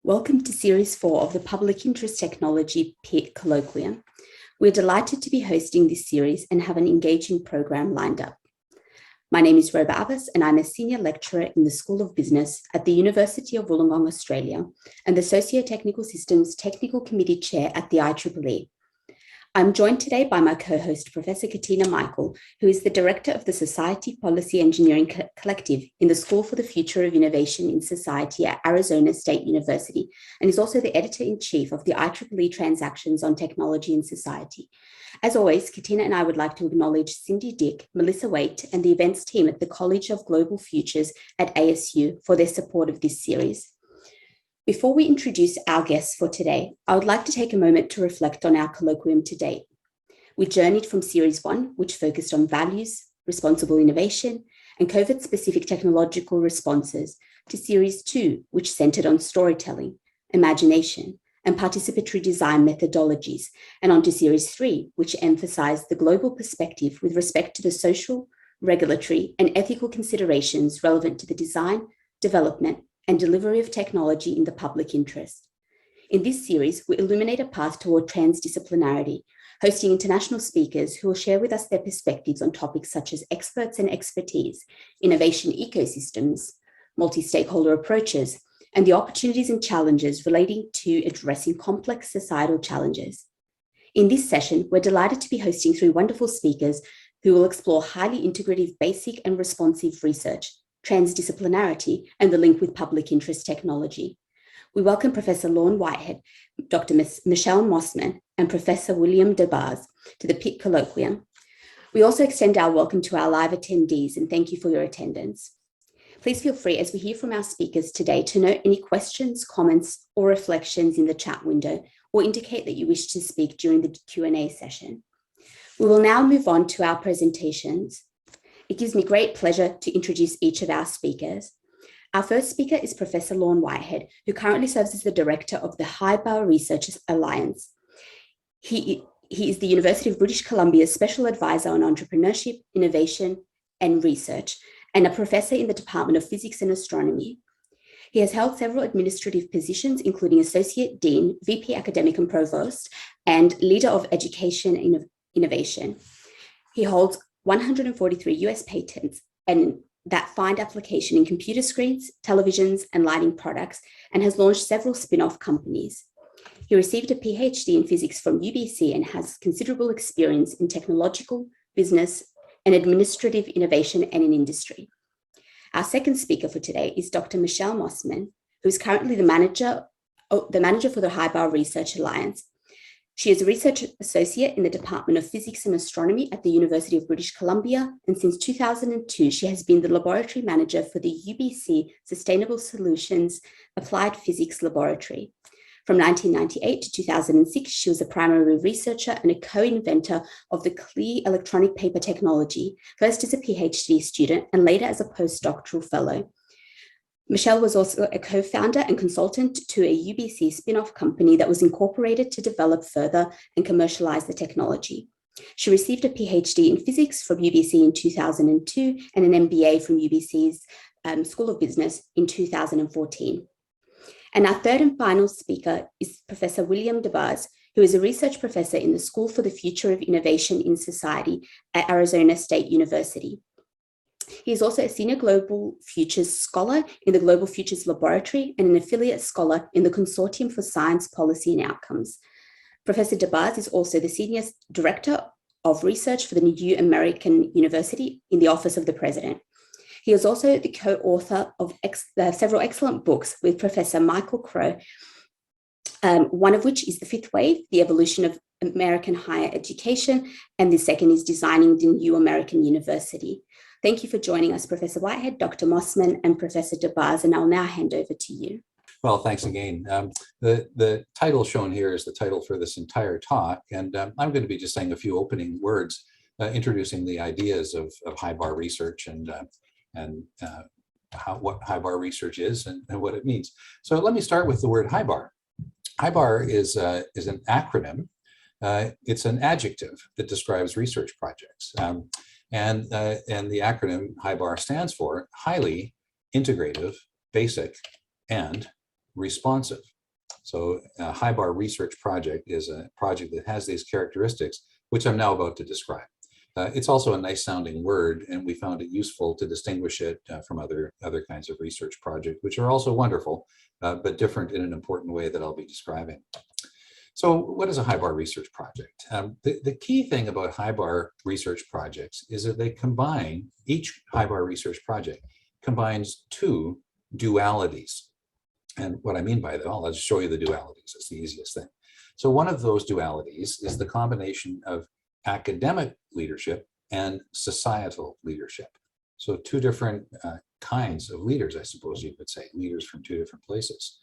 Welcome to Series 4 of the Public Interest Technology PIT Colloquium. We're delighted to be hosting this series and have an engaging program lined up. My name is Roba Abbas and I'm a Senior Lecturer in the School of Business at the University of Wollongong, Australia, and the Socio-Technical Systems Technical Committee Chair at the IEEE. I'm joined today by my co-host, Professor Katina Michael, who is the Director of the Society Policy Engineering Collective in the School for the Future of Innovation in Society at Arizona State University, and is also the Editor-in-Chief of the IEEE Transactions on Technology and Society. As always, Katina and I would like to acknowledge Cindy Dick, Melissa Waite, and the events team at the College of Global Futures at ASU for their support of this series. Before we introduce our guests for today, I would like to take a moment to reflect on our colloquium to date. We journeyed from Series 1, which focused on values, responsible innovation, and COVID-specific technological responses, to Series 2, which centered on storytelling, imagination, and participatory design methodologies, and on to Series 3, which emphasized the global perspective with respect to the social, regulatory, and ethical considerations relevant to the design, development, and delivery of technology in the public interest. In this series, we illuminate a path toward transdisciplinarity, hosting international speakers who will share with us their perspectives on topics such as experts and expertise, innovation ecosystems, multi-stakeholder approaches, and the opportunities and challenges relating to addressing complex societal challenges. In this session, we're delighted to be hosting three wonderful speakers who will explore highly integrative basic and responsive research, transdisciplinarity, and the link with public interest technology. We welcome Professor Lorne Whitehead, Dr. Michelle Mossman, and Professor William DeBars to the PIT Colloquium. We also extend our welcome to our live attendees and thank you for your attendance. Please feel free, as we hear from our speakers today, to note any questions, comments, or reflections in the chat window, or indicate that you wish to speak during the Q&A session. We will now move on to our presentations. It gives me great pleasure to introduce each of our speakers. Our first speaker is Professor Lorne Whitehead, who currently serves as the Director of the HIBAR Research Alliance. He is the University of British Columbia's Special Advisor on Entrepreneurship, Innovation, and Research, and a Professor in the Department of Physics and Astronomy. He has held several administrative positions, including Associate Dean, VP Academic and Provost, and Leader of Education and Innovation. He holds 143 US patents and that find application in computer screens, televisions, and lighting products, and has launched several spin-off companies. He received a PhD in physics from UBC and has considerable experience in technological, business, and administrative innovation and in industry. Our second speaker for today is Dr. Michelle Mossman, who is currently the manager for the HIBAR Research Alliance. She is a research associate in the Department of Physics and Astronomy at the University of British Columbia, and since 2002, she has been the laboratory manager for the UBC Sustainable Solutions Applied Physics Laboratory. From 1998 to 2006, she was a primary researcher and a co-inventor of the clear electronic paper technology, first as a PhD student and later as a postdoctoral fellow. Michelle was also a co-founder and consultant to a UBC spin-off company that was incorporated to develop further and commercialize the technology. She received a PhD in physics from UBC in 2002 and an MBA from UBC's School of Business in 2014. And our third and final speaker is Professor William DeBars, who is a research professor in the School for the Future of Innovation in Society at Arizona State University. He is also a Senior Global Futures Scholar in the Global Futures Laboratory and an affiliate scholar in the Consortium for Science, Policy and Outcomes. Professor DeBars is also the Senior Director of Research for the New American University in the Office of the President. He is also the co-author of several excellent books with Professor Michael Crow, one of which is The Fifth Wave, The Evolution of American Higher Education, and the second is Designing the New American University. Thank you for joining us, Professor Whitehead, Dr. Mossman, and Professor DeBars, and I'll now hand over to you. Well, thanks again. The title shown here is the title for this entire talk, and I'm going to be just saying a few opening words, introducing the ideas of HIBAR research and what HIBAR research is and what it means. So let me start with the word HIBAR. HIBAR is an acronym. It's an adjective that describes research projects. And the acronym HIBAR stands for Highly Integrative, Basic, and responsive. So a HIBAR research project is a project that has these characteristics, which I'm now about to describe. It's also a nice sounding word, and we found it useful to distinguish it from other kinds of research projects, which are also wonderful, but different in an important way that I'll be describing. So what is a HIBAR research project? The key thing about HIBAR research projects is that they combine, each HIBAR research project combines two dualities. And what I mean by that, I'll just show you the dualities. It's the easiest thing. So one of those dualities is the combination of academic leadership and societal leadership. So two different kinds of leaders, I suppose you could say, leaders from two different places.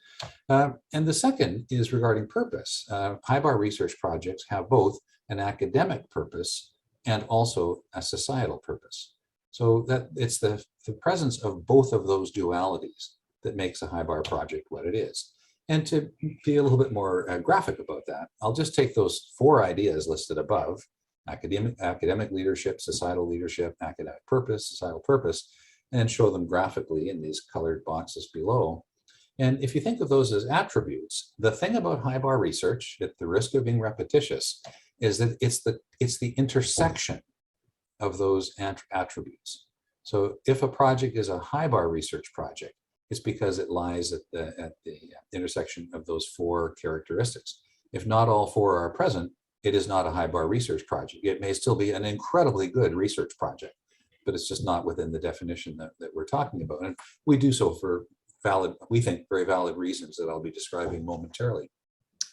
And the second is regarding purpose. HIBAR research projects have both an academic purpose and also a societal purpose. So that it's the presence of both of those dualities that makes a HIBAR project what it is. And to be a little bit more graphic about that, I'll just take those four ideas listed above: academic leadership, societal leadership, academic purpose, societal purpose, and show them graphically in these colored boxes below. And if you think of those as attributes, the thing about HIBAR research, at the risk of being repetitious, is that it's the intersection of those attributes. So if a project is a HIBAR research project, it's because it lies at the intersection of those four characteristics. If not all four are present, it is not a HIBAR research project. It may still be an incredibly good research project, but it's just not within the definition that we're talking about. And we do so for valid, we think, very valid reasons that I'll be describing momentarily.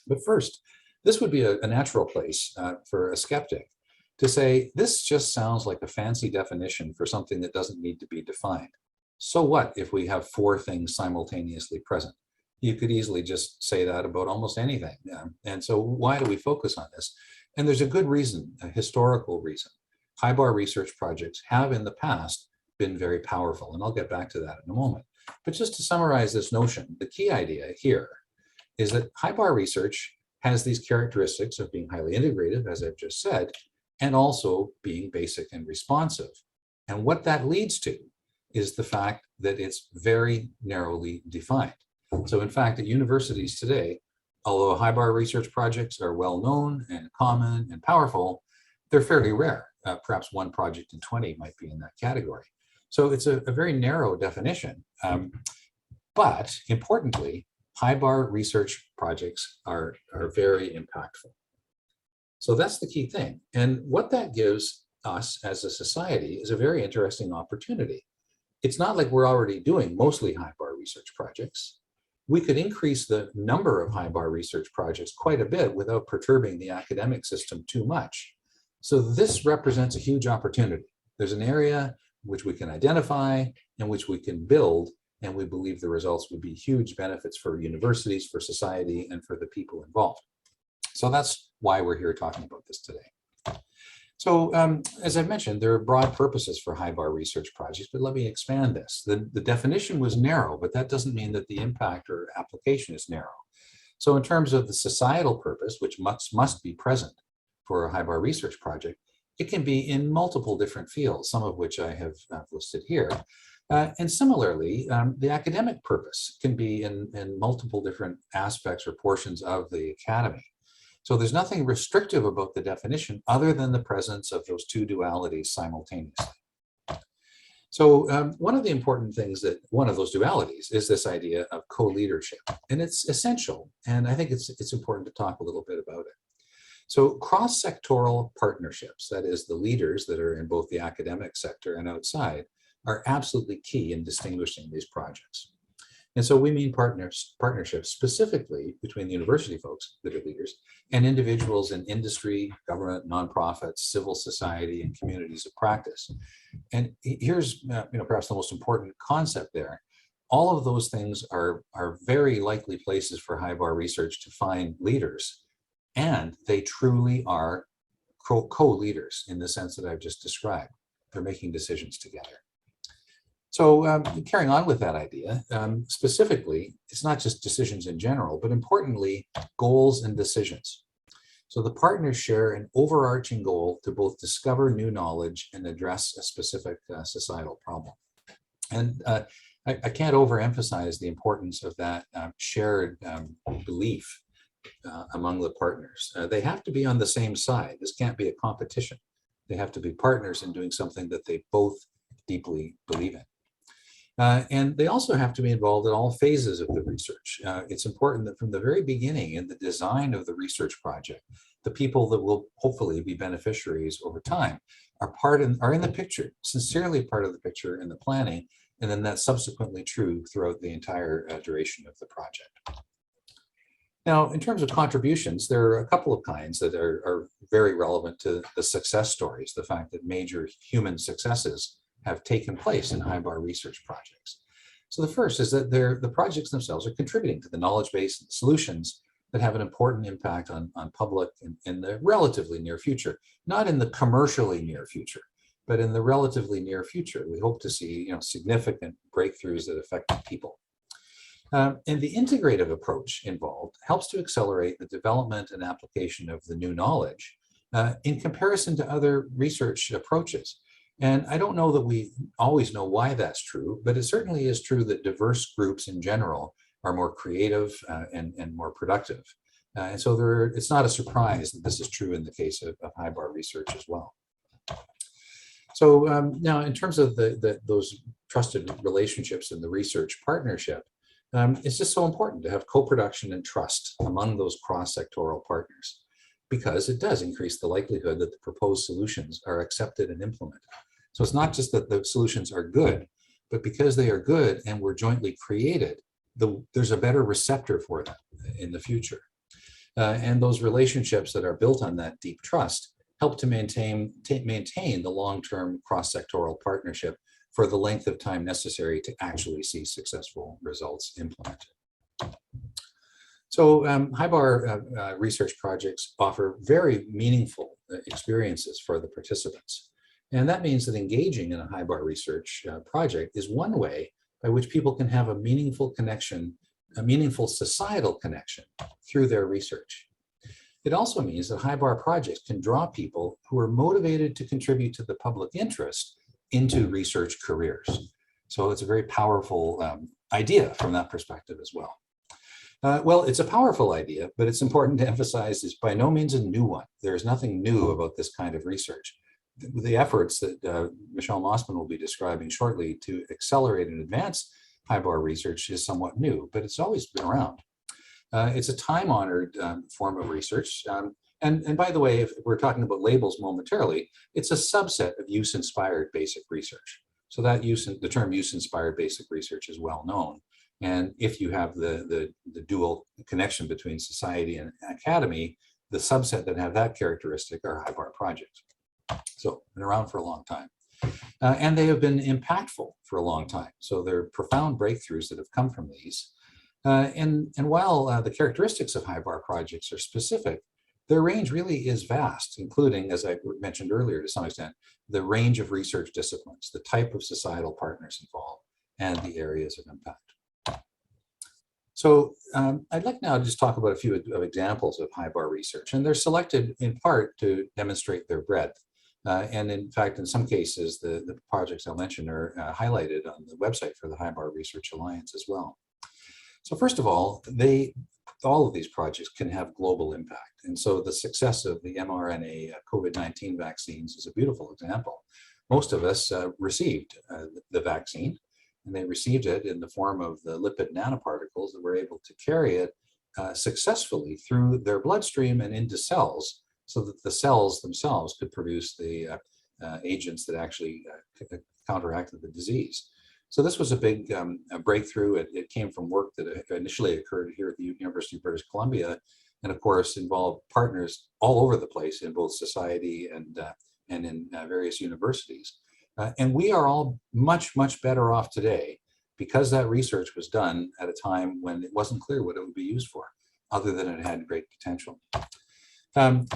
But first, this would be a natural place for a skeptic to say, this just sounds like a fancy definition for something that doesn't need to be defined. So what if we have four things simultaneously present? You could easily just say that about almost anything. And so why do we focus on this? And there's a good reason, a historical reason. HIBAR research projects have in the past been very powerful, and I'll get back to that in a moment. But just to summarize this notion, the key idea here is that HIBAR research has these characteristics of being highly integrative, as I've just said, and also being basic and responsive. And what that leads to is the fact that it's very narrowly defined. So in fact, at universities today, although HIBAR research projects are well known and common and powerful, they're fairly rare. Perhaps one project in 20 might be in that category. So it's a very narrow definition. But importantly, HIBAR research projects are very impactful. So that's the key thing. And what that gives us as a society is a very interesting opportunity. It's not like we're already doing mostly HIBAR research projects. We could increase the number of HIBAR research projects quite a bit without perturbing the academic system too much. So this represents a huge opportunity. There's an area which we can identify and which we can build, and we believe the results would be huge benefits for universities, for society, and for the people involved. So that's why we're here talking about this today. So as I mentioned, there are broad purposes for HIBAR research projects, but let me expand this. The definition was narrow, but that doesn't mean that the impact or application is narrow. So in terms of the societal purpose, which must be present for a HIBAR research project, it can be in multiple different fields, some of which I have listed here. And similarly, the academic purpose can be in multiple different aspects or portions of the academy. So there's nothing restrictive about the definition other than the presence of those two dualities simultaneously. So one of the important things one of those dualities is this idea of co-leadership, and it's essential. And I think it's important to talk a little bit about it. So cross-sectoral partnerships, that is the leaders that are in both the academic sector and outside, are absolutely key in distinguishing these projects. And so we mean partnerships specifically between the university folks that are leaders and individuals in industry, government, nonprofits, civil society, and communities of practice. And here's perhaps the most important concept there. All of those things are very likely places for HIBAR research to find leaders, and they truly are co-leaders in the sense that I've just described. They're making decisions together. So carrying on with that idea, specifically, it's not just decisions in general, but importantly, goals and decisions. So the partners share an overarching goal to both discover new knowledge and address a specific societal problem. And I can't overemphasize the importance of that shared belief among the partners. They have to be on the same side. This can't be a competition. They have to be partners in doing something that they both deeply believe in. And they also have to be involved in all phases of the research. It's important that from the very beginning in the design of the research project, the people that will hopefully be beneficiaries over time are in the picture, sincerely part of the picture in the planning, and then that's subsequently true throughout the entire duration of the project. Now, in terms of contributions, there are a couple of kinds that are very relevant to the success stories, the fact that major human successes have taken place in HIBAR research projects. So the first is that the projects themselves are contributing to the knowledge base and solutions that have an important impact on public in the relatively near future, not in the commercially near future, but in the relatively near future. We hope to see significant breakthroughs that affect people. And the integrative approach involved helps to accelerate the development and application of the new knowledge in comparison to other research approaches. And I don't know that we always know why that's true, but it certainly is true that diverse groups in general are more creative and more productive. And so it's not a surprise that this is true in the case of HIBAR research as well. So now in terms of those trusted relationships in the research partnership, it's just so important to have co-production and trust among those cross-sectoral partners, because it does increase the likelihood that the proposed solutions are accepted and implemented. So it's not just that the solutions are good, but because they are good and were jointly created, there's a better receptor for them in the future. And those relationships that are built on that deep trust help to maintain the long-term cross-sectoral partnership for the length of time necessary to actually see successful results implemented. So HIBAR research projects offer very meaningful experiences for the participants. And that means that engaging in a HIBAR research project is one way by which people can have a meaningful connection, a meaningful societal connection through their research. It also means that HIBAR projects can draw people who are motivated to contribute to the public interest into research careers. So it's a very powerful idea from that perspective as well. Well, it's a powerful idea, but it's important to emphasize it's by no means a new one. There is nothing new about this kind of research. The efforts that Michelle Mossman will be describing shortly to accelerate and advance HIBAR research is somewhat new, but it's always been around. It's a time-honored form of research. And by the way, if we're talking about labels momentarily, it's a subset of use-inspired basic research. So that the term use-inspired basic research is well known. And if you have the dual connection between society and academy, the subset that have that characteristic are HIBAR projects. So been around for a long time. And they have been impactful for a long time. So there are profound breakthroughs that have come from these. And while the characteristics of HIBAR projects are specific, their range really is vast, including, as I mentioned earlier to some extent, the range of research disciplines, the type of societal partners involved, and the areas of impact. So I'd like now to just talk about a few of examples of HIBAR research, and they're selected in part to demonstrate their breadth. And in fact, in some cases, the projects I'll mention are highlighted on the website for the HIBAR Research Alliance as well. So first of all of these projects can have global impact. And so the success of the mRNA COVID-19 vaccines is a beautiful example. Most of us received the vaccine, and they received it in the form of the lipid nanoparticles that were able to carry it successfully through their bloodstream and into cells, so that the cells themselves could produce the agents that actually counteracted the disease. So this was a big breakthrough. It came from work that initially occurred here at the University of British Columbia, and of course involved partners all over the place in both society and in various universities. And we are all much, much better off today because that research was done at a time when it wasn't clear what it would be used for, other than it had great potential.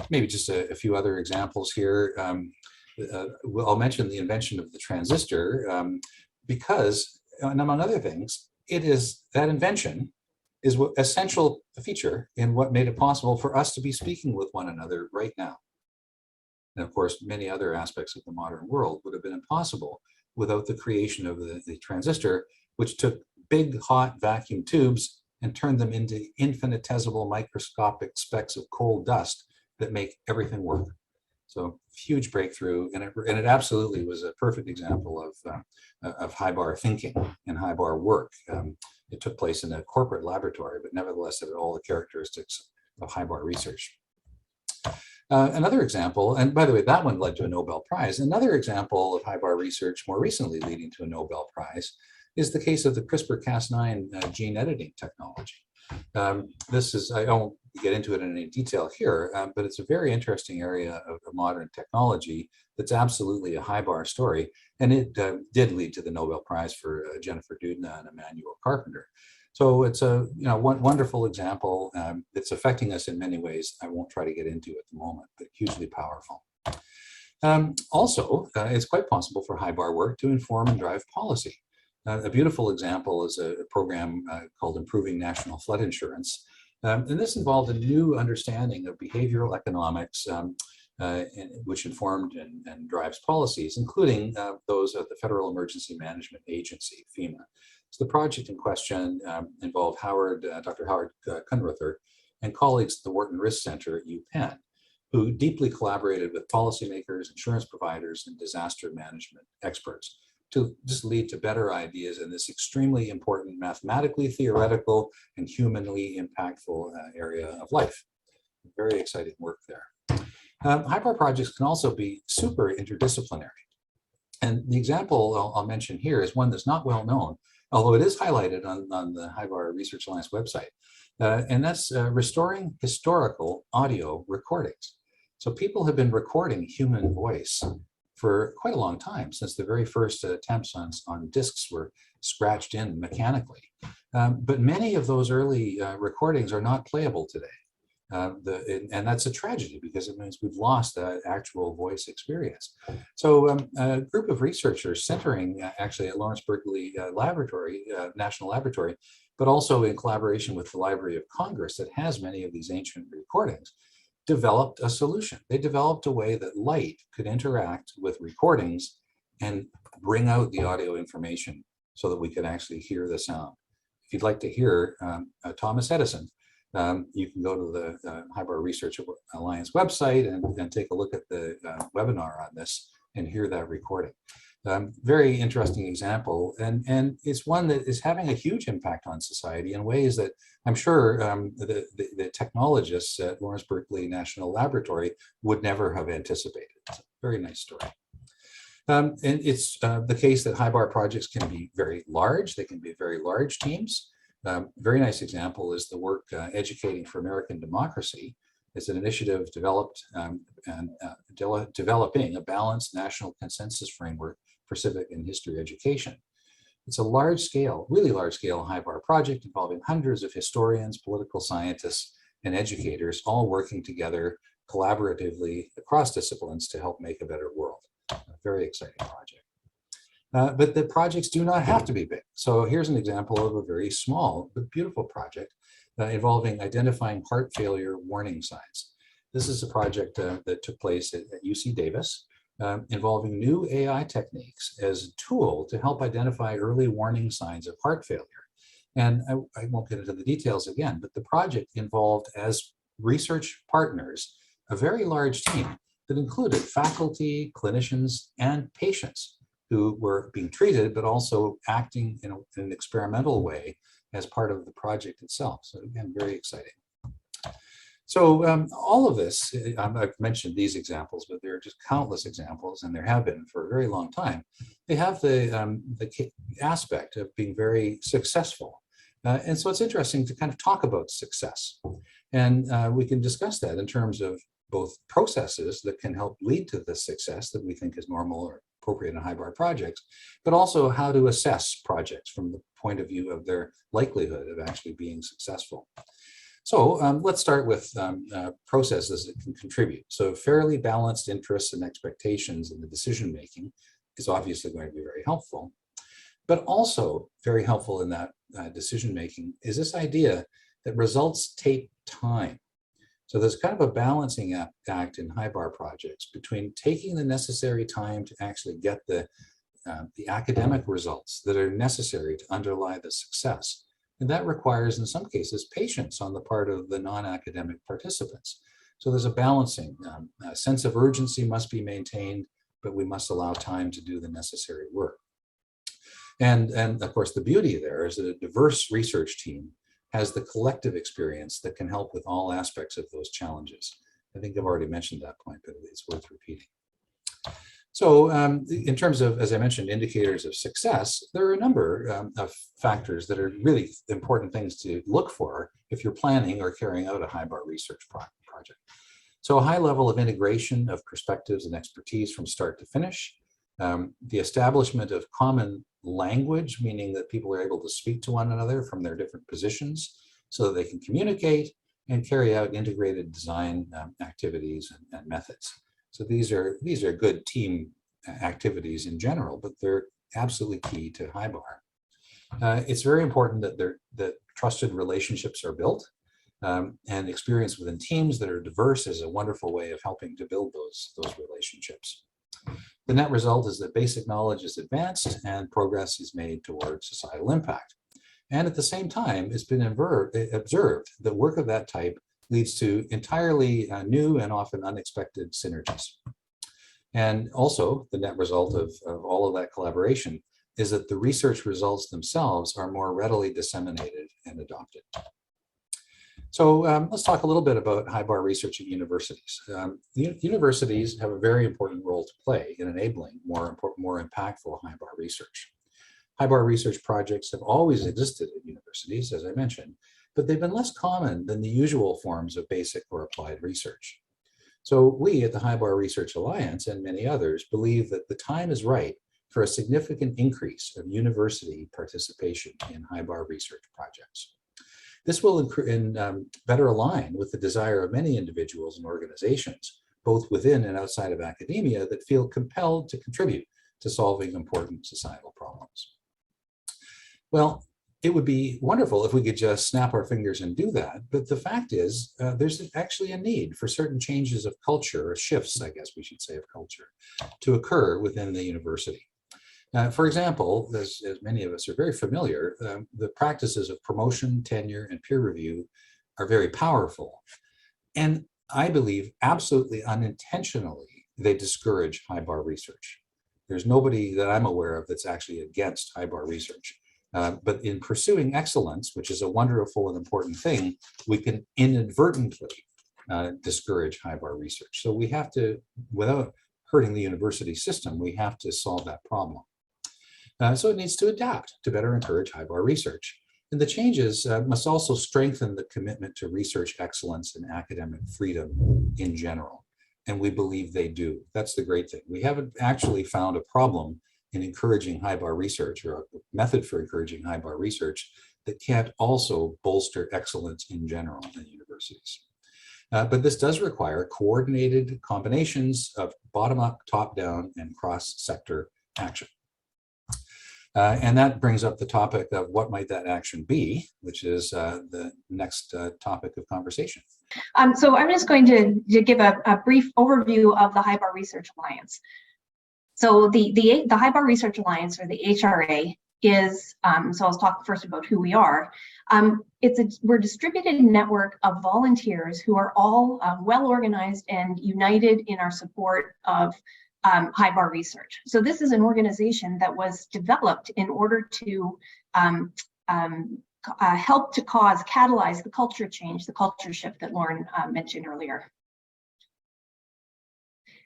Maybe just a few other examples here. I'll mention the invention of the transistor because, and among other things, that invention is an essential feature in what made it possible for us to be speaking with one another right now. And of course, many other aspects of the modern world would have been impossible without the creation of the transistor, which took big hot vacuum tubes and turned them into infinitesimal microscopic specks of coal dust that make everything work. So huge breakthrough, and it absolutely was a perfect example of HIBAR thinking and HIBAR work. It took place in a corporate laboratory, but nevertheless it had all the characteristics of HIBAR research. Another example, and by the way, that one led to a Nobel Prize. Another example of HIBAR research more recently leading to a Nobel Prize is the case of the CRISPR-Cas9 gene editing technology. This is, I don't get into it in any detail here, but it's a very interesting area of modern technology that's absolutely a HIBAR story. And it did lead to the Nobel Prize for Jennifer Doudna and Emmanuel Carpenter. So it's a wonderful example. It's affecting us in many ways I won't try to get into at the moment, but hugely powerful. Also, it's quite possible for HIBAR work to inform and drive policy. A beautiful example is a program called Improving National Flood Insurance. And this involved a new understanding of behavioral economics, which informed and drives policies, including those of the Federal Emergency Management Agency, FEMA. So the project in question involved Dr. Howard Kunruther and colleagues at the Wharton Risk Center at UPenn, who deeply collaborated with policymakers, insurance providers, and disaster management experts to just lead to better ideas in this extremely important, mathematically theoretical, and humanly impactful area of life. Very exciting work there. HIBAR projects can also be super interdisciplinary. And the example I'll mention here is one that's not well known, although it is highlighted on the HIBAR Research Alliance website. And that's restoring historical audio recordings. So people have been recording human voice for quite a long time, since the very first attempts on discs were scratched in mechanically. But many of those early recordings are not playable today. And that's a tragedy, because it means we've lost that actual voice experience. So a group of researchers centering actually at Lawrence Berkeley National Laboratory, but also in collaboration with the Library of Congress that has many of these ancient recordings, developed a solution. They developed a way that light could interact with recordings and bring out the audio information so that we could actually hear the sound. If you'd like to hear Thomas Edison, you can go to the HIBAR Research Alliance website and take a look at the webinar on this and hear that recording. Very interesting example, and it's one that is having a huge impact on society in ways that I'm sure the technologists at Lawrence Berkeley National Laboratory would never have anticipated. It's a very nice story. And it's the case that HIBAR projects can be very large. They can be very large teams. Very nice example is the work Educating for American Democracy. It's an initiative developed developing a balanced national consensus framework for civic and history education. It's a large-scale, really large-scale HIBAR project involving hundreds of historians, political scientists, and educators, all working together collaboratively across disciplines to help make a better world. A very exciting project. But the projects do not have to be big. So here's an example of a very small but beautiful project involving identifying heart failure warning signs. This is a project that took place at UC Davis, involving new AI techniques as a tool to help identify early warning signs of heart failure. And I won't get into the details again, but the project involved as research partners a very large team that included faculty, clinicians, and patients who were being treated, but also acting in an experimental way as part of the project itself. So again, very exciting. So all of this, I've mentioned these examples, but there are just countless examples, and there have been for a very long time. They have the aspect of being very successful. And so it's interesting to kind of talk about success. And we can discuss that in terms of both processes that can help lead to the success that we think is normal or appropriate in HIBAR projects, but also how to assess projects from the point of view of their likelihood of actually being successful. So let's start with processes that can contribute. So fairly balanced interests and expectations in the decision-making is obviously going to be very helpful. But also very helpful in that decision-making is this idea that results take time. So there's kind of a balancing act in HIBAR projects between taking the necessary time to actually get the the academic results that are necessary to underlie the success. And that requires, in some cases, patience on the part of the non-academic participants. So there's a balancing. A sense of urgency must be maintained, but we must allow time to do the necessary work. And of course, the beauty there is that a diverse research team has the collective experience that can help with all aspects of those challenges. I think I've already mentioned that point, but it's worth repeating. So in terms of, as I mentioned, indicators of success, there are a number of factors that are really important things to look for if you're planning or carrying out a HIBAR research project. So a high level of integration of perspectives and expertise from start to finish, the establishment of common language, meaning that people are able to speak to one another from their different positions so that they can communicate and carry out integrated design activities and methods. So these are good team activities in general, but they're absolutely key to HIBAR. It's very important that trusted relationships are built, and experience within teams that are diverse is a wonderful way of helping to build those relationships. The net result is that basic knowledge is advanced and progress is made towards societal impact. And at the same time, it's been observed that work of that type leads to entirely new and often unexpected synergies. And also, the net result of all of that collaboration is that the research results themselves are more readily disseminated and adopted. So let's talk a little bit about HIBAR research at universities. Universities have a very important role to play in enabling more impactful HIBAR research. HIBAR research projects have always existed at universities, as I mentioned, but they've been less common than the usual forms of basic or applied research. So we at the HIBAR Research Alliance and many others believe that the time is right for a significant increase of university participation in HIBAR research projects. This will better align with the desire of many individuals and organizations, both within and outside of academia, that feel compelled to contribute to solving important societal problems. Well, it would be wonderful if we could just snap our fingers and do that, but the fact is there's actually a need for certain changes of culture, or shifts, I guess we should say, of culture, to occur within the university. For example, as many of us are very familiar, the practices of promotion, tenure, and peer review are very powerful. And I believe absolutely unintentionally, they discourage HIBAR research. There's nobody that I'm aware of that's actually against HIBAR research. But in pursuing excellence, which is a wonderful and important thing, we can inadvertently discourage HIBAR research. So we have to, without hurting the university system, we have to solve that problem. So it needs to adapt to better encourage HIBAR research. And the changes must also strengthen the commitment to research excellence and academic freedom in general. And we believe they do. That's the great thing. We haven't actually found a problem in encouraging HIBAR research, or a method for encouraging HIBAR research, that can't also bolster excellence in general in universities. But this does require coordinated combinations of bottom-up, top-down, and cross-sector action. And that brings up the topic of what might that action be, which is the next topic of conversation. So I'm just going to give a brief overview of the HIBAR Research Alliance. So the HIBAR Research Alliance, or the HRA, is, so I'll talk first about who we are. We're a distributed network of volunteers who are all well organized and united in our support of HIBAR research. So this is an organization that was developed in order to help to catalyze the culture change, the culture shift that Lauren mentioned earlier.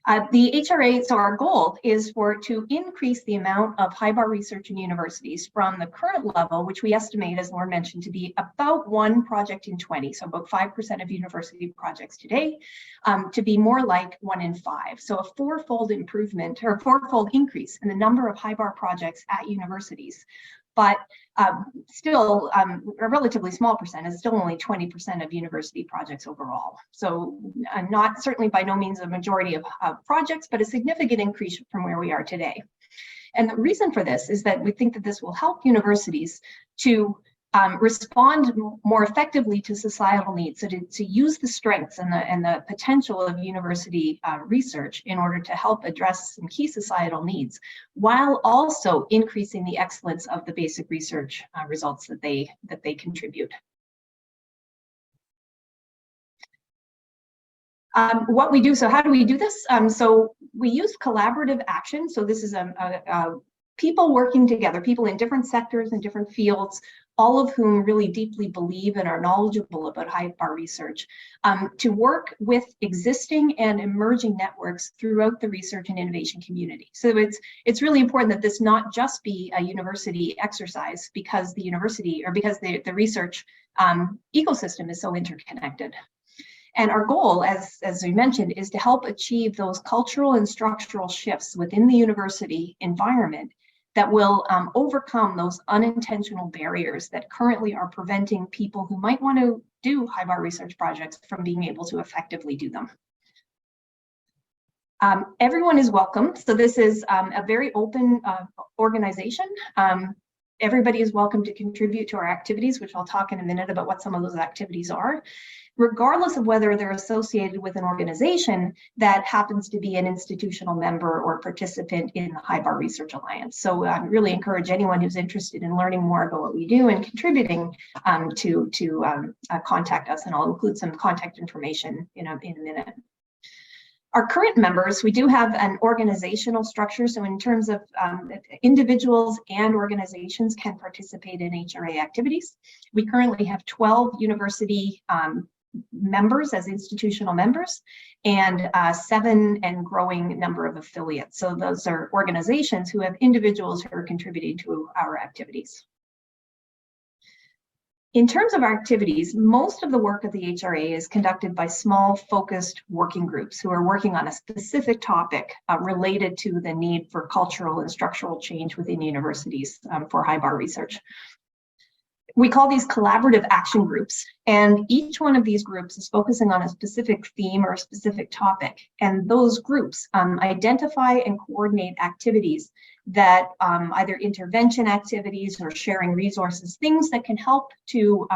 The HRA, so our goal is to increase the amount of HIBAR research in universities from the current level, which we estimate, as Lauren mentioned, to be about 1 project in 20, so about 5% of university projects today, to be more like 1 in 5. So a fourfold improvement, or fourfold increase in the number of HIBAR projects at universities. But still a relatively small percent, is still only 20% of university projects overall. So not certainly by no means a majority of projects, but a significant increase from where we are today. And the reason for this is that we think that this will help universities to respond more effectively to societal needs, so to use the strengths and the potential of university research in order to help address some key societal needs, while also increasing the excellence of the basic research results that they contribute. What we do, so how do we do this? So we use collaborative action. So this is people working together, people in different sectors and different fields, all of whom really deeply believe and are knowledgeable about HIBAR research, to work with existing and emerging networks throughout the research and innovation community. So it's really important that this not just be a university exercise, because the university, or because the research ecosystem is so interconnected. And our goal, as we mentioned, is to help achieve those cultural and structural shifts within the university environment that will overcome those unintentional barriers that currently are preventing people who might want to do HIBAR research projects from being able to effectively do them. Everyone is welcome. So this is a very open organization. Everybody is welcome to contribute to our activities, which I'll talk in a minute about what some of those activities are, regardless of whether they're associated with an organization that happens to be an institutional member or participant in the HIBAR Research Alliance. So I really encourage anyone who's interested in learning more about what we do and contributing to contact us, and I'll include some contact information in a minute. Our current members, we do have an organizational structure. So in terms of individuals and organizations can participate in HRA activities. We currently have 12 university members as institutional members, and 7 and growing number of affiliates. So those are organizations who have individuals who are contributing to our activities. In terms of our activities, most of the work of the HRA is conducted by small, focused working groups who are working on a specific topic related to the need for cultural and structural change within universities for HIBAR research. We call these collaborative action groups, and each one of these groups is focusing on a specific theme or a specific topic, and those groups identify and coordinate activities that either intervention activities or sharing resources, things that can help to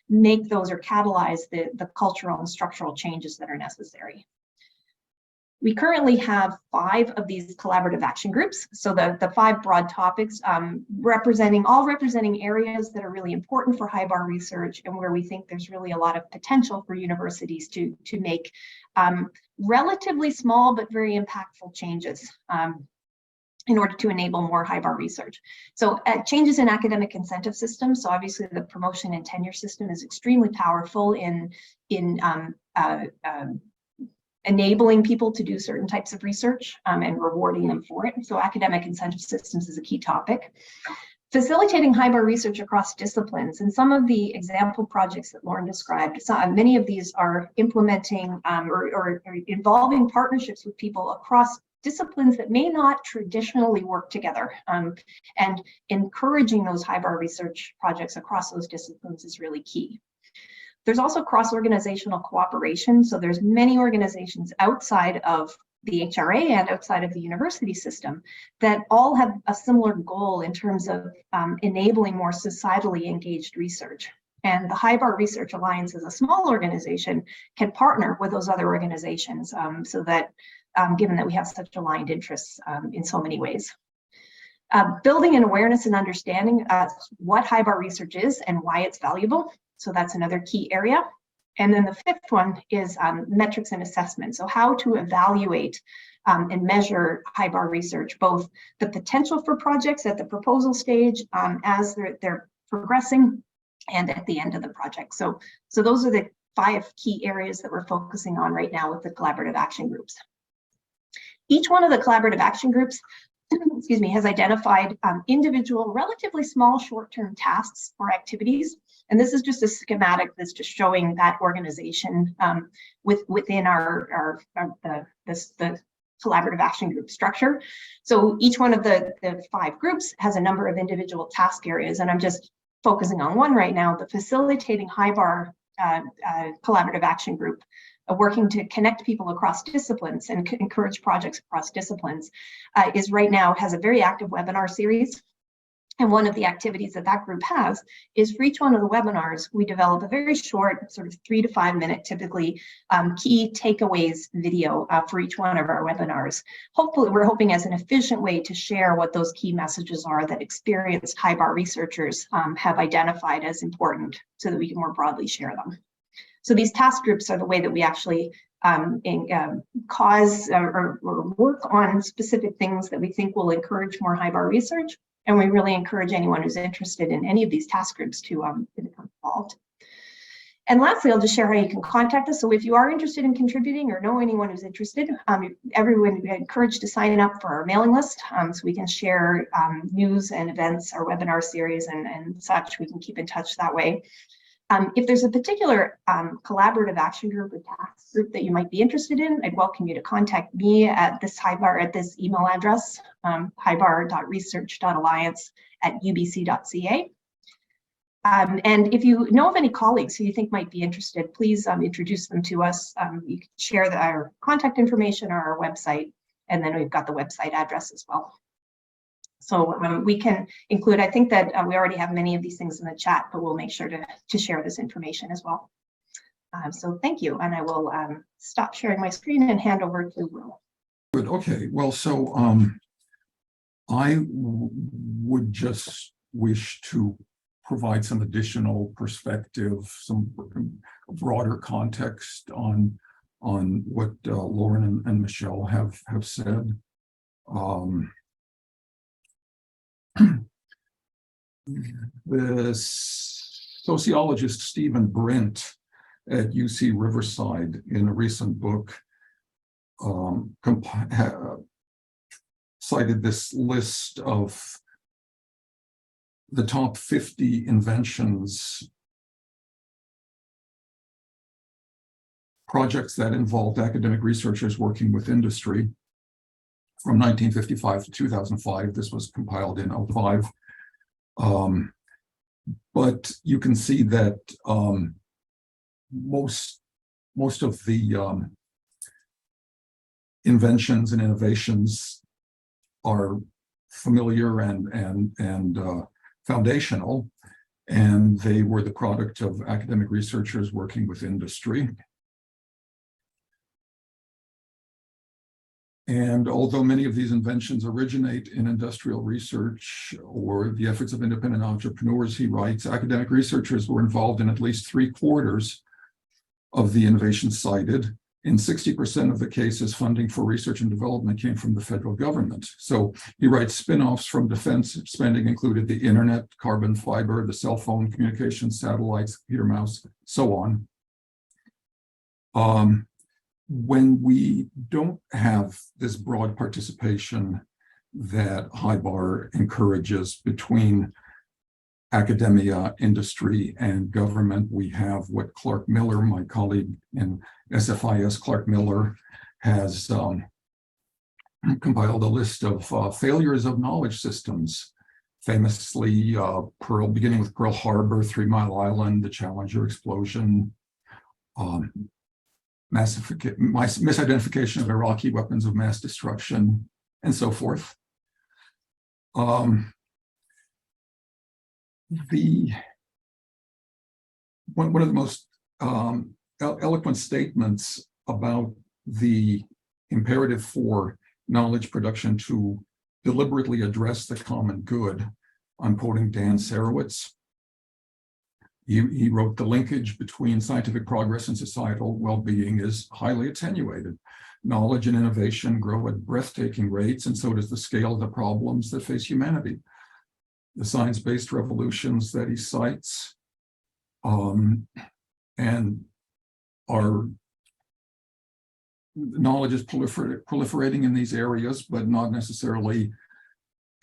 make those or catalyze the cultural and structural changes that are necessary. We currently have 5 of these collaborative action groups. So the 5 broad topics representing areas that are really important for HIBAR research and where we think there's really a lot of potential for universities to make relatively small but very impactful changes in order to enable more HIBAR research. So changes in academic incentive systems. So obviously the promotion and tenure system is extremely powerful in enabling people to do certain types of research and rewarding them for it. So academic incentive systems is a key topic. Facilitating HIBAR research across disciplines, and some of the example projects that Lauren described, many of these are implementing or involving partnerships with people across disciplines that may not traditionally work together, and encouraging those HIBAR research projects across those disciplines is really key. There's also cross-organizational cooperation. So there's many organizations outside of the HRA and outside of the university system that all have a similar goal in terms of enabling more societally engaged research. And the HIBAR Research Alliance, as a small organization, can partner with those other organizations so that, given that we have such aligned interests in so many ways. Building an awareness and understanding what HIBAR research is and why it's valuable. So that's another key area. And then the 5th one is metrics and assessment. So how to evaluate and measure HIBAR research, both the potential for projects at the proposal stage as they're progressing and at the end of the project. So those are the 5 key areas that we're focusing on right now with the collaborative action groups. Each one of the collaborative action groups excuse me, has identified individual, relatively small short-term tasks or activities. And this is just a schematic that's just showing that organization within the collaborative action group structure. So each one of the 5 groups has a number of individual task areas, and I'm just focusing on one right now, the facilitating HIBAR collaborative action group, working to connect people across disciplines and encourage projects across disciplines, is right now has a very active webinar series. And one of the activities that that group has is for each one of the webinars, we develop a very short, sort of 3 to 5 minute, typically, key takeaways video for each one of our webinars. Hopefully, we're hoping as an efficient way to share what those key messages are that experienced HIBAR researchers have identified as important so that we can more broadly share them. So these task groups are the way that we actually cause or work on specific things that we think will encourage more HIBAR research. And we really encourage anyone who's interested in any of these task groups to become involved. And lastly, I'll just share how you can contact us. So if you are interested in contributing or know anyone who's interested, everyone is encouraged to sign up for our mailing list so we can share news and events, our webinar series and such. We can keep in touch that way. If there's a particular collaborative action group or task group that you might be interested in, I'd welcome you to contact me at this HIBAR at this email address, hibar.research.alliance@ubc.ca. And if you know of any colleagues who you think might be interested, please introduce them to us. You can share our contact information or our website, and then we've got the website address as well. So we can include, I think that we already have many of these things in the chat, but we'll make sure to share this information as well. So thank you, and I will stop sharing my screen and hand over to Will. Good, okay, well, so I would just wish to provide some additional perspective, some broader context on what Lauren and Michelle have said. The sociologist Stephen Brint at UC Riverside, in a recent book, cited this list of the top 50 inventions, projects that involved academic researchers working with industry from 1955 to 2005. This was compiled in 2005. But you can see that most of the inventions and innovations are familiar and foundational, and they were the product of academic researchers working with industry. And although many of these inventions originate in industrial research or the efforts of independent entrepreneurs, he writes, academic researchers were involved in at least 3/4 of the innovations cited. In 60% of the cases, funding for research and development came from the federal government. So he writes, spin-offs from defense spending included the internet, carbon fiber, the cell phone, communications, satellites, computer mouse, so on. When we don't have this broad participation that HIBAR encourages between academia, industry, and government, we have what Clark Miller, my colleague in SFIS, Clark Miller, has compiled a list of failures of knowledge systems, famously beginning with Pearl Harbor, 3 Mile Island, the Challenger explosion, misidentification of Iraqi weapons of mass destruction, and so forth. One of the most eloquent statements about the imperative for knowledge production to deliberately address the common good, I'm quoting Dan Sarowitz. He wrote, the linkage between scientific progress and societal well-being is highly attenuated. Knowledge and innovation grow at breathtaking rates, and so does the scale of the problems that face humanity. The science-based revolutions that he cites and our knowledge is proliferating in these areas, but not necessarily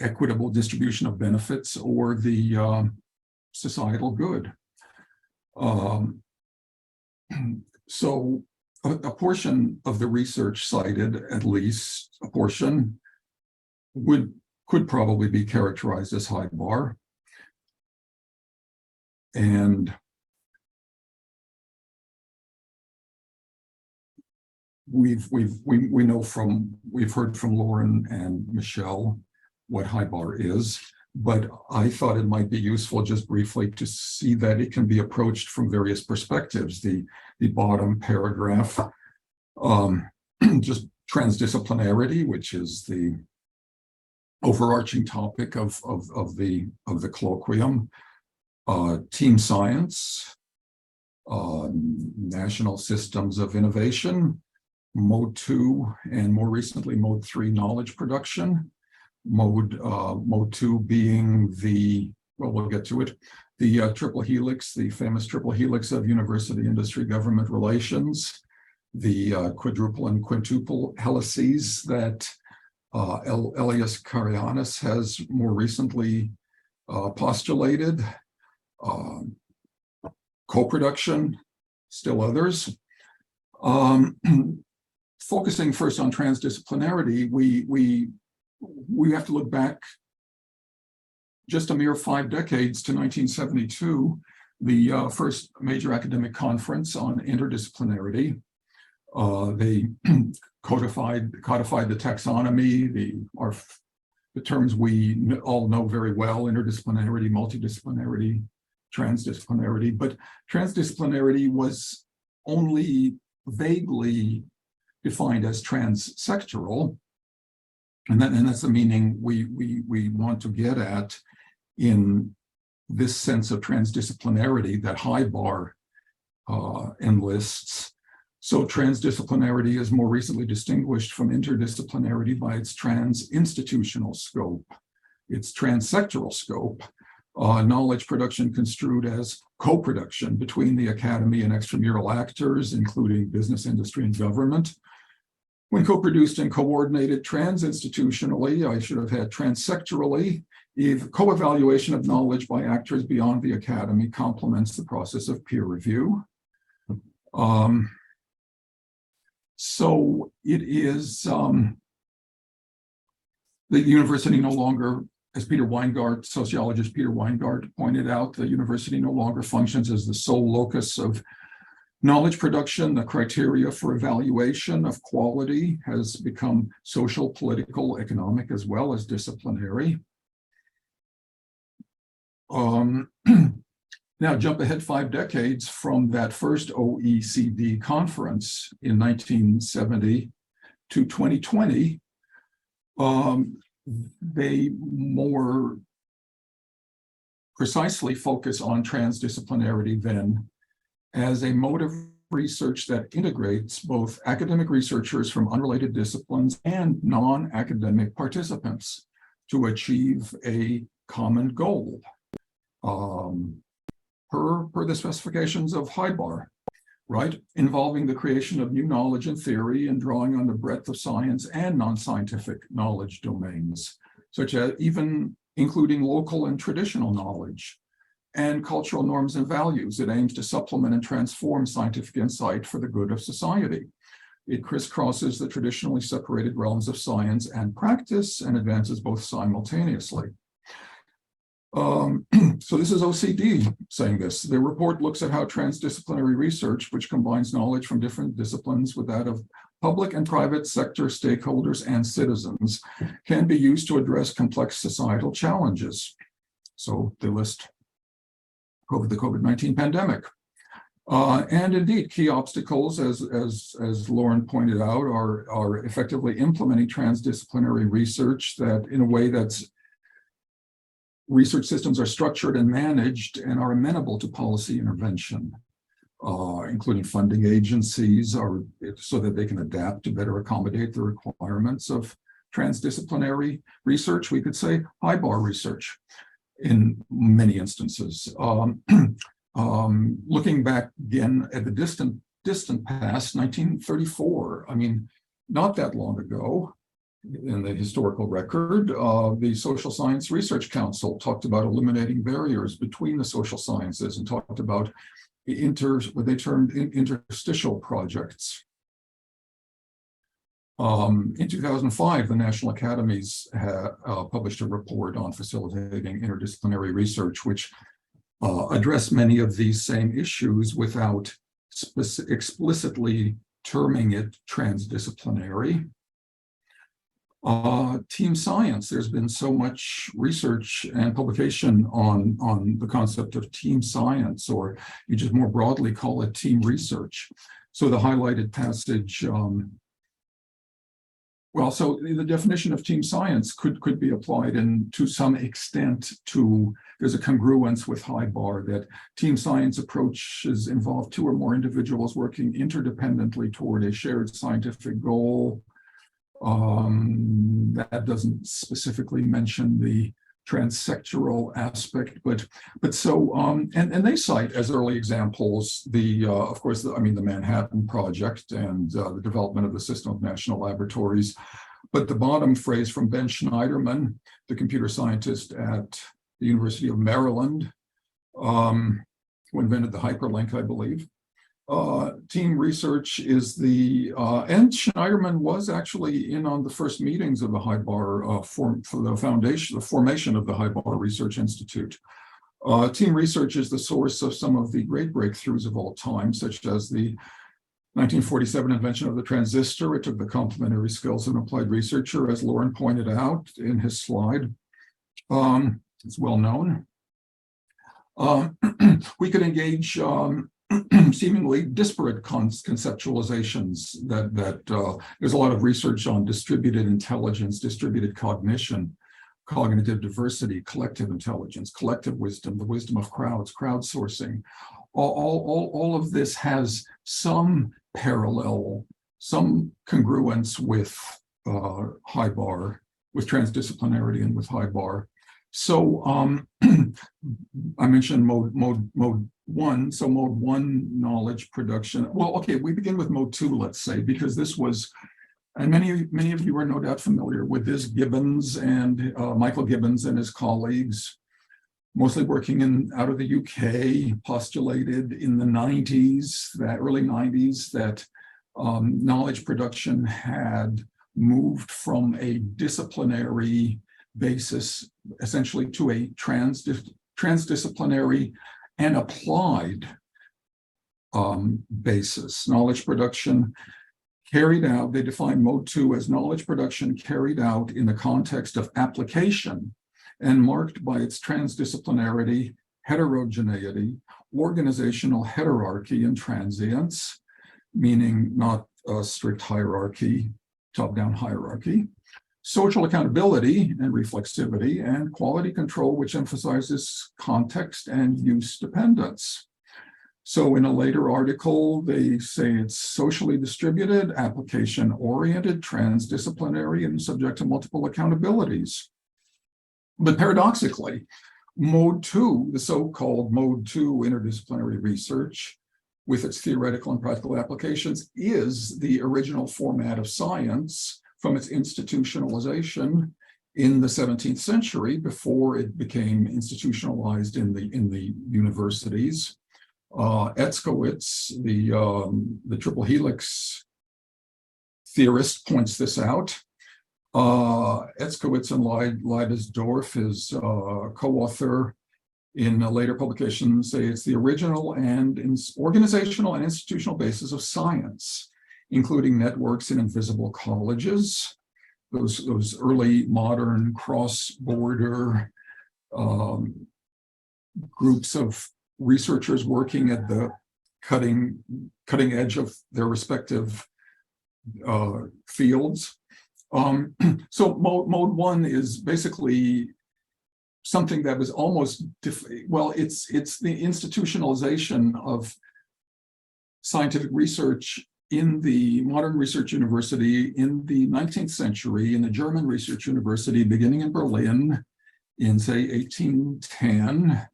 equitable distribution of benefits or the societal good. So a portion of the research cited, at least a portion, could probably be characterized as HIBAR. And we've heard from Lauren and Michelle what HIBAR is. but I thought it might be useful just briefly to see that it can be approached from various perspectives. The bottom paragraph, just transdisciplinarity, which is the overarching topic of the colloquium, team science, national systems of innovation, mode 2, and more recently mode 3, knowledge production. Mode 2 being we'll get to it, the triple helix, the famous triple helix of university, industry, government relations, the quadruple and quintuple helices that Elias Karianis has more recently postulated, co-production, still others. Focusing first on transdisciplinarity, we have to look back just a mere 5 decades to 1972, the first major academic conference on interdisciplinarity. They codified the taxonomy, the terms we all know very well: interdisciplinarity, multidisciplinarity, transdisciplinarity. But transdisciplinarity was only vaguely defined as transsectoral, and that's the meaning we want to get at in this sense of transdisciplinarity that HIBAR enlists. So transdisciplinarity is more recently distinguished from interdisciplinarity by its trans-institutional scope, its transsectoral scope, knowledge production construed as co-production between the academy and extramural actors, including business, industry, and government. When co-produced and coordinated trans-institutionally, I should have had transsectorally, if co-evaluation of knowledge by actors beyond the academy complements the process of peer review. So it is, the university no longer, as sociologist Peter Weingart pointed out, the university no longer functions as the sole locus of knowledge production. The criteria for evaluation of quality has become social, political, economic, as well as disciplinary. Now jump ahead 5 decades from that first OECD conference in 1970 to 2020. They more precisely focus on transdisciplinarity then as a mode of research that integrates both academic researchers from unrelated disciplines and non-academic participants to achieve a common goal. Per the specifications of HIBAR, right? Involving the creation of new knowledge and theory and drawing on the breadth of science and non-scientific knowledge domains, such as even including local and traditional knowledge and cultural norms and values. It aims to supplement and transform scientific insight for the good of society. It crisscrosses the traditionally separated realms of science and practice and advances both simultaneously. So this is OCD saying this. The report looks at how transdisciplinary research, which combines knowledge from different disciplines with that of public and private sector stakeholders and citizens, can be used to address complex societal challenges. So they list the COVID-19 pandemic. And indeed, key obstacles, as Lauren pointed out, are effectively implementing transdisciplinary research that in a way that's research systems are structured and managed and are amenable to policy intervention, including funding agencies, so that they can adapt to better accommodate the requirements of transdisciplinary research. We could say HIBAR research in many instances. Looking back again at the distant past, 1934, I mean, not that long ago, in the historical record, the Social Science Research Council talked about eliminating barriers between the social sciences and talked about what they termed interstitial projects. In 2005, the National Academies published a report on facilitating interdisciplinary research, which addressed many of these same issues without explicitly terming it transdisciplinary. Team science, there's been so much research and publication on the concept of team science, or you just more broadly call it team research. So the highlighted passage, so the definition of team science could be applied to some extent to, there's a congruence with HIBAR that team science approaches involve two or more individuals working interdependently toward a shared scientific goal. That doesn't specifically mention the transsectoral aspect, but so and they cite as early examples of course the Manhattan Project and the development of the system of national laboratories. But the bottom phrase from Ben Schneiderman, the computer scientist at the University of Maryland, who invented the hyperlink, I believe. Team research is and Schneiderman was actually in on the first meetings of the HIBAR for the formation of the HIBAR Research Institute. Team research is the source of some of the great breakthroughs of all time, such as the 1947 invention of the transistor. It took the complementary skills of an applied researcher, as Lauren pointed out in his slide. It's well known. We could engage seemingly disparate conceptualizations that there's a lot of research on distributed intelligence, distributed cognition, cognitive diversity, collective intelligence, collective wisdom, the wisdom of crowds, crowdsourcing. All of this has some parallel, some congruence with HIBAR, with transdisciplinarity and with HIBAR. So I mentioned mode one. So mode one, knowledge production. Well, okay, we begin with mode two, let's say, because this was, and many of you are no doubt familiar with this. Gibbons and Michael Gibbons and his colleagues, mostly working out of the UK, postulated in the 90s, early 90s, that knowledge production had moved from a disciplinary basis essentially to a transdisciplinary and applied basis. Knowledge production carried out, they define mode two as knowledge production carried out in the context of application and marked by its transdisciplinarity, heterogeneity, organizational hierarchy and transience, meaning not a strict hierarchy, top-down hierarchy, social accountability and reflexivity, and quality control, which emphasizes context and use dependence. So in a later article, they say it's socially distributed, application-oriented, transdisciplinary, and subject to multiple accountabilities. But paradoxically, mode two, the so-called mode two interdisciplinary research, with its theoretical and practical applications, is the original format of science from its institutionalization in the 17th century, before it became institutionalized in the universities. Etzkowitz, the triple helix theorist, points this out. Etzkowitz and Leidesdorf, his co-author in later publications, say it's the original and organizational and institutional basis of science, including networks in invisible colleges, those early modern cross-border groups of researchers working at the cutting edge of their respective fields. So mode one is basically something that was almost, it's the institutionalization of scientific research in the modern research university in the 19th century, in the German research university, beginning in Berlin in, say, 1810.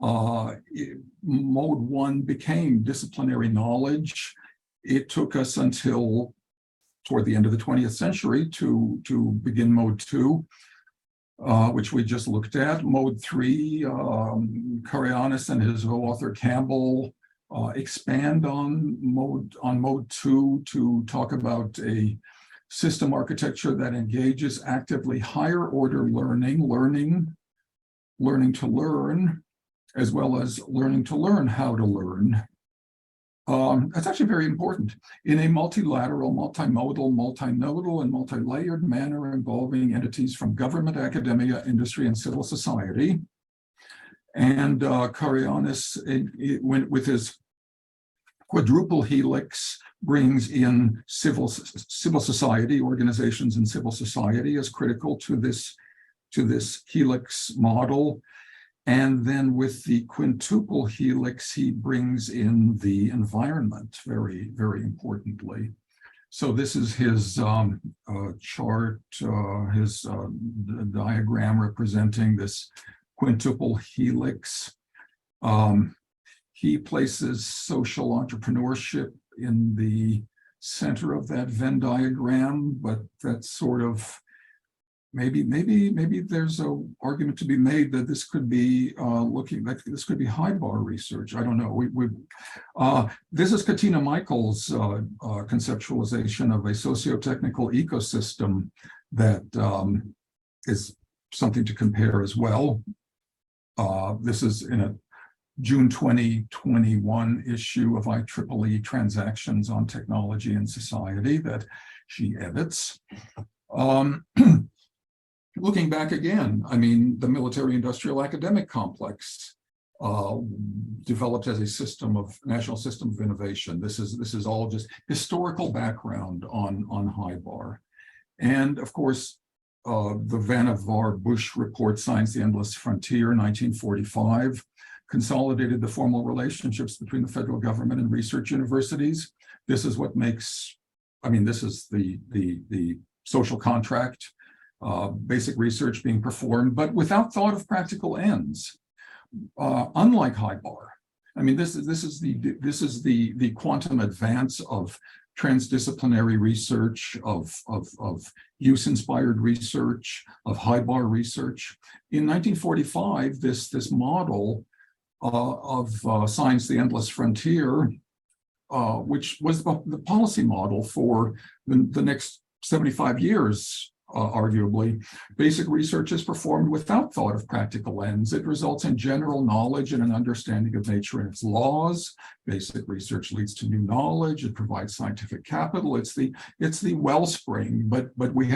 Mode one became disciplinary knowledge. It took us until toward the end of the 20th century to begin mode two, which we just looked at. Mode three, Karianis and his co-author Campbell expand on mode two to talk about a system architecture that engages actively higher order learning to learn, as well as learning to learn how to learn. That's actually very important. In a multilateral, multimodal, multinodal, and multi-layered manner involving entities from government, academia, industry, and civil society. And Karianis, with his quadruple helix, brings in civil society, organizations in civil society as critical to this helix model. And then with the quintuple helix, he brings in the environment very, very importantly. So this is his chart, his diagram representing this quintuple helix. He places social entrepreneurship in the center of that Venn diagram, but that's sort of maybe there's an argument to be made that this could be this could be HIBAR research. I don't know. This is Katina Michael's conceptualization of a socio-technical ecosystem that is something to compare as well. This is in a June 2021 issue of IEEE Transactions on Technology and Society that she edits. Looking back again, I mean, the military-industrial academic complex developed as a national system of innovation. This is all just historical background on HIBAR. And of course, the Vannevar-Bush report, Science, the Endless Frontier, 1945, consolidated the formal relationships between the federal government and research universities. This is what makes, I mean, this is the social contract, basic research being performed, but without thought of practical ends. Unlike HIBAR, I mean, this is the quantum advance of transdisciplinary research, of use-inspired research, of HIBAR research. In 1945, this model of Science, the Endless Frontier, which was the policy model for the next 75 years, arguably. Basic research is performed without thought of practical ends. It results in general knowledge and an understanding of nature and its laws. Basic research leads to new knowledge. It provides scientific capital. It's the wellspring, but we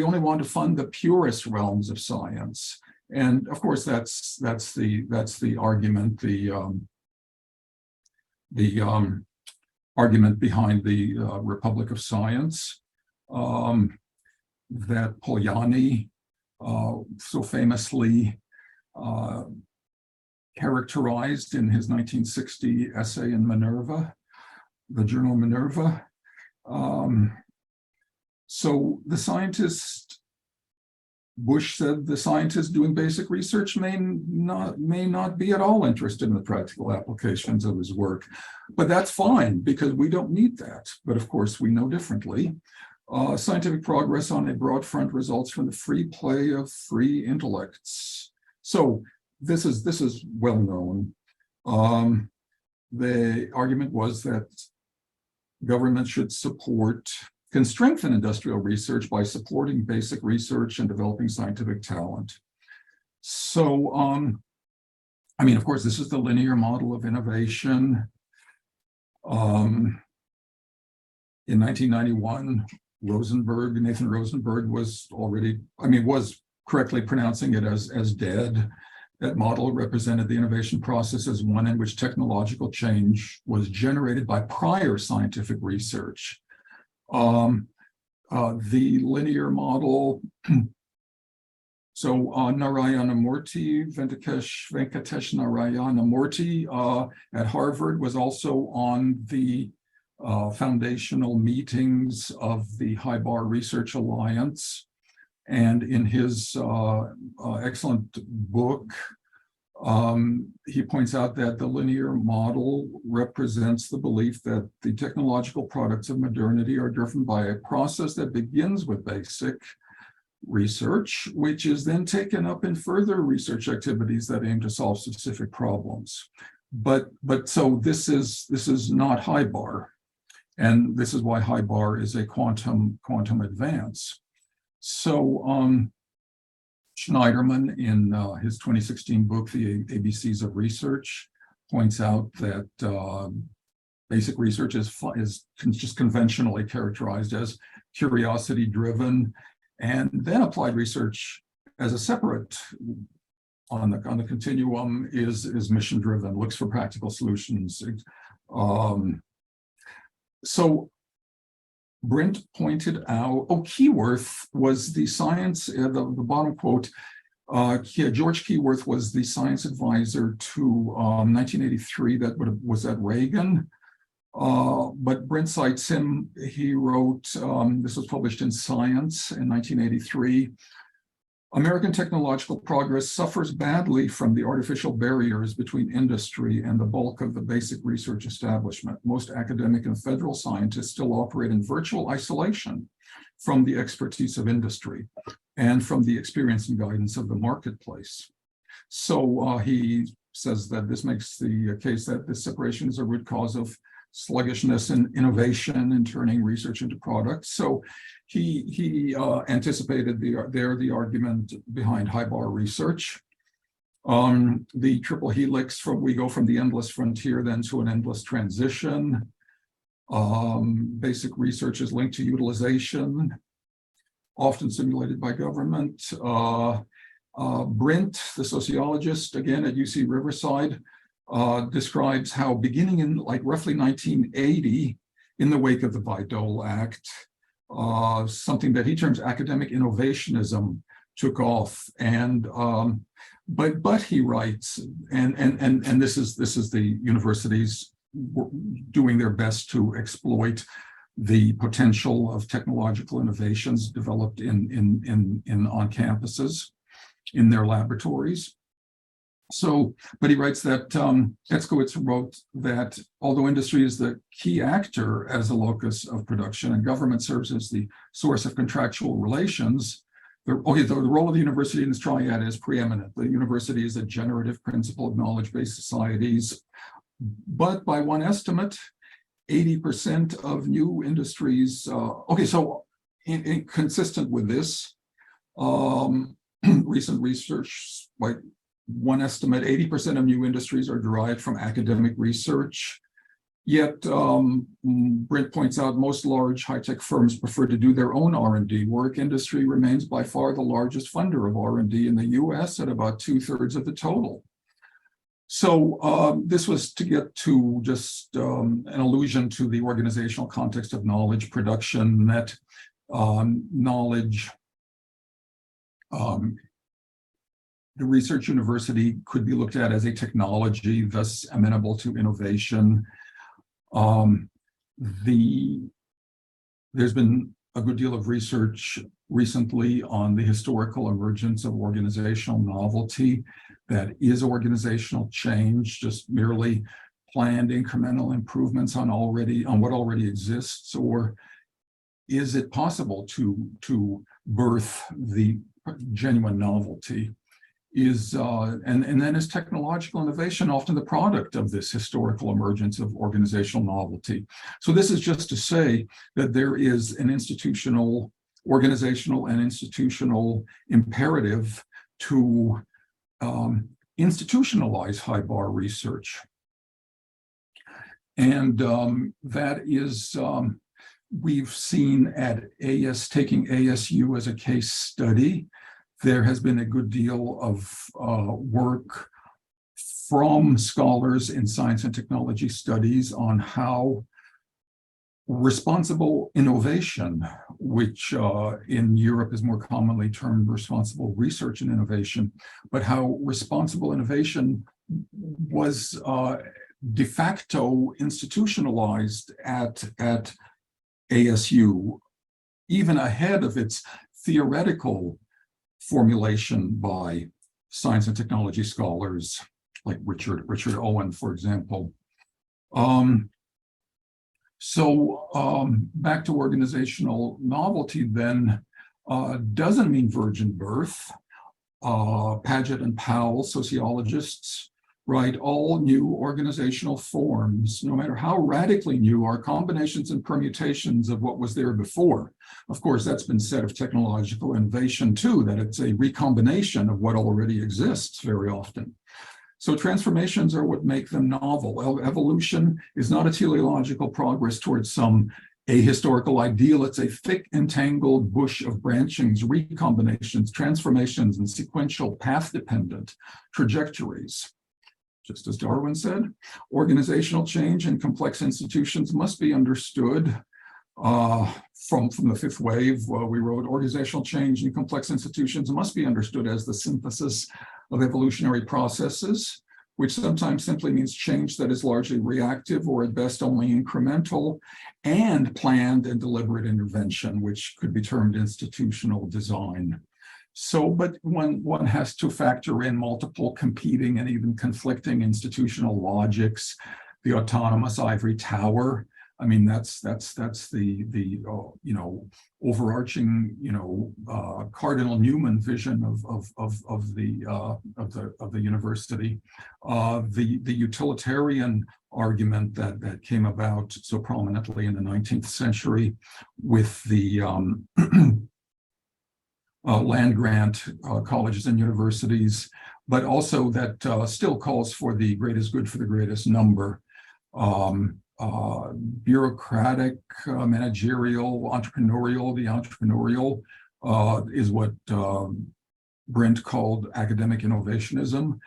only want to fund the purest realms of science. And of course, that's the argument, the argument behind the Republic of Science, that Polanyi so famously characterized in his 1960 essay in Minerva, the journal Minerva. So the scientist, Bush said, the scientist doing basic research may not be at all interested in the practical applications of his work, but that's fine because we don't need that. But of course, we know differently. Scientific progress on a broad front results from the free play of free intellects. So this is well known. The argument was that government can strengthen industrial research by supporting basic research and developing scientific talent. So, I mean, of course, this is the linear model of innovation. In 1991, Nathan Rosenberg was correctly pronouncing it as dead. That model represented the innovation process as one in which technological change was generated by prior scientific research. The linear model, so Narayana Murthy, Venkatesh Narayana Murthy at Harvard was also on the foundational meetings of the HIBAR Research Alliance. And in his excellent book, he points out that the linear model represents the belief that the technological products of modernity are driven by a process that begins with basic research, which is then taken up in further research activities that aim to solve specific problems. But so this is not HIBAR, and this is why HIBAR is a quantum advance. So Schneiderman, in his 2016 book, The ABCs of Research, points out that basic research is just conventionally characterized as curiosity-driven, and then applied research as a separate on the continuum is mission-driven, looks for practical solutions. So Brent pointed out, Keyworth was the science, the bottom quote, George Keyworth was the science advisor to 1983, that was at Reagan. But Brent cites him. He wrote, this was published in Science in 1983, American technological progress suffers badly from the artificial barriers between industry and the bulk of the basic research establishment. Most academic and federal scientists still operate in virtual isolation from the expertise of industry and from the experience and guidance of the marketplace. So he says that this makes the case that this separation is a root cause of sluggishness in innovation and turning research into products. So he anticipated the argument behind HIBAR research. The triple helix, we go from the endless frontier then to an endless transition. Basic research is linked to utilization, often simulated by government. Brent, the sociologist, again at UC Riverside, describes how beginning in roughly 1980, in the wake of the Bayh-Dole Act, something that he terms academic innovationism took off, and but he writes, and this is the universities doing their best to exploit the potential of technological innovations developed on campuses in their laboratories. So, but he writes that Etzkowitz wrote that although industry is the key actor as a locus of production and government serves as the source of contractual relations, the role of the university in this triad is preeminent. The university is a generative principle of knowledge-based societies, but by one estimate, 80% of new industries, consistent with this, recent research, like one estimate, 80% of new industries are derived from academic research. Yet, Brent points out most large high-tech firms prefer to do their own R&D work. Industry remains by far the largest funder of R&D in the US at about 2/3 of the total. So this was to get to just an allusion to the organizational context of knowledge production, that knowledge, the research university could be looked at as a technology, thus amenable to innovation. There's been a good deal of research recently on the historical emergence of organizational novelty. That is organizational change, just merely planned incremental improvements on what already exists, or is it possible to birth the genuine novelty? And then is technological innovation often the product of this historical emergence of organizational novelty? So this is just to say that there is an organizational and institutional imperative to institutionalize HIBAR research. And that is, we've seen at taking ASU as a case study, there has been a good deal of work from scholars in science and technology studies on how responsible innovation, which in Europe is more commonly termed responsible research and innovation, but how responsible innovation was de facto institutionalized at ASU, even ahead of its theoretical formulation by science and technology scholars like Richard Owen, for example. Back to organizational novelty then, doesn't mean virgin birth. Paget and Powell, sociologists, write all new organizational forms, no matter how radically new, are combinations and permutations of what was there before. Of course, that's been said of technological innovation too, that it's a recombination of what already exists very often. So transformations are what make them novel. Evolution is not a teleological progress towards some ahistorical ideal. It's a thick, entangled bush of branchings, recombinations, transformations, and sequential path-dependent trajectories. Just as Darwin said, organizational change in complex institutions must be understood. From the fifth wave, we wrote, organizational change in complex institutions must be understood as the synthesis of evolutionary processes, which sometimes simply means change that is largely reactive or at best only incremental, and planned and deliberate intervention, which could be termed institutional design. So, but one has to factor in multiple competing and even conflicting institutional logics, the autonomous ivory tower. I mean, that's the overarching Cardinal Newman vision of the university. The utilitarian argument that came about so prominently in the 19th century with the land grant colleges and universities, but also that still calls for the greatest good for the greatest number. Bureaucratic, managerial, entrepreneurial. The entrepreneurial is what Brent called academic innovationism.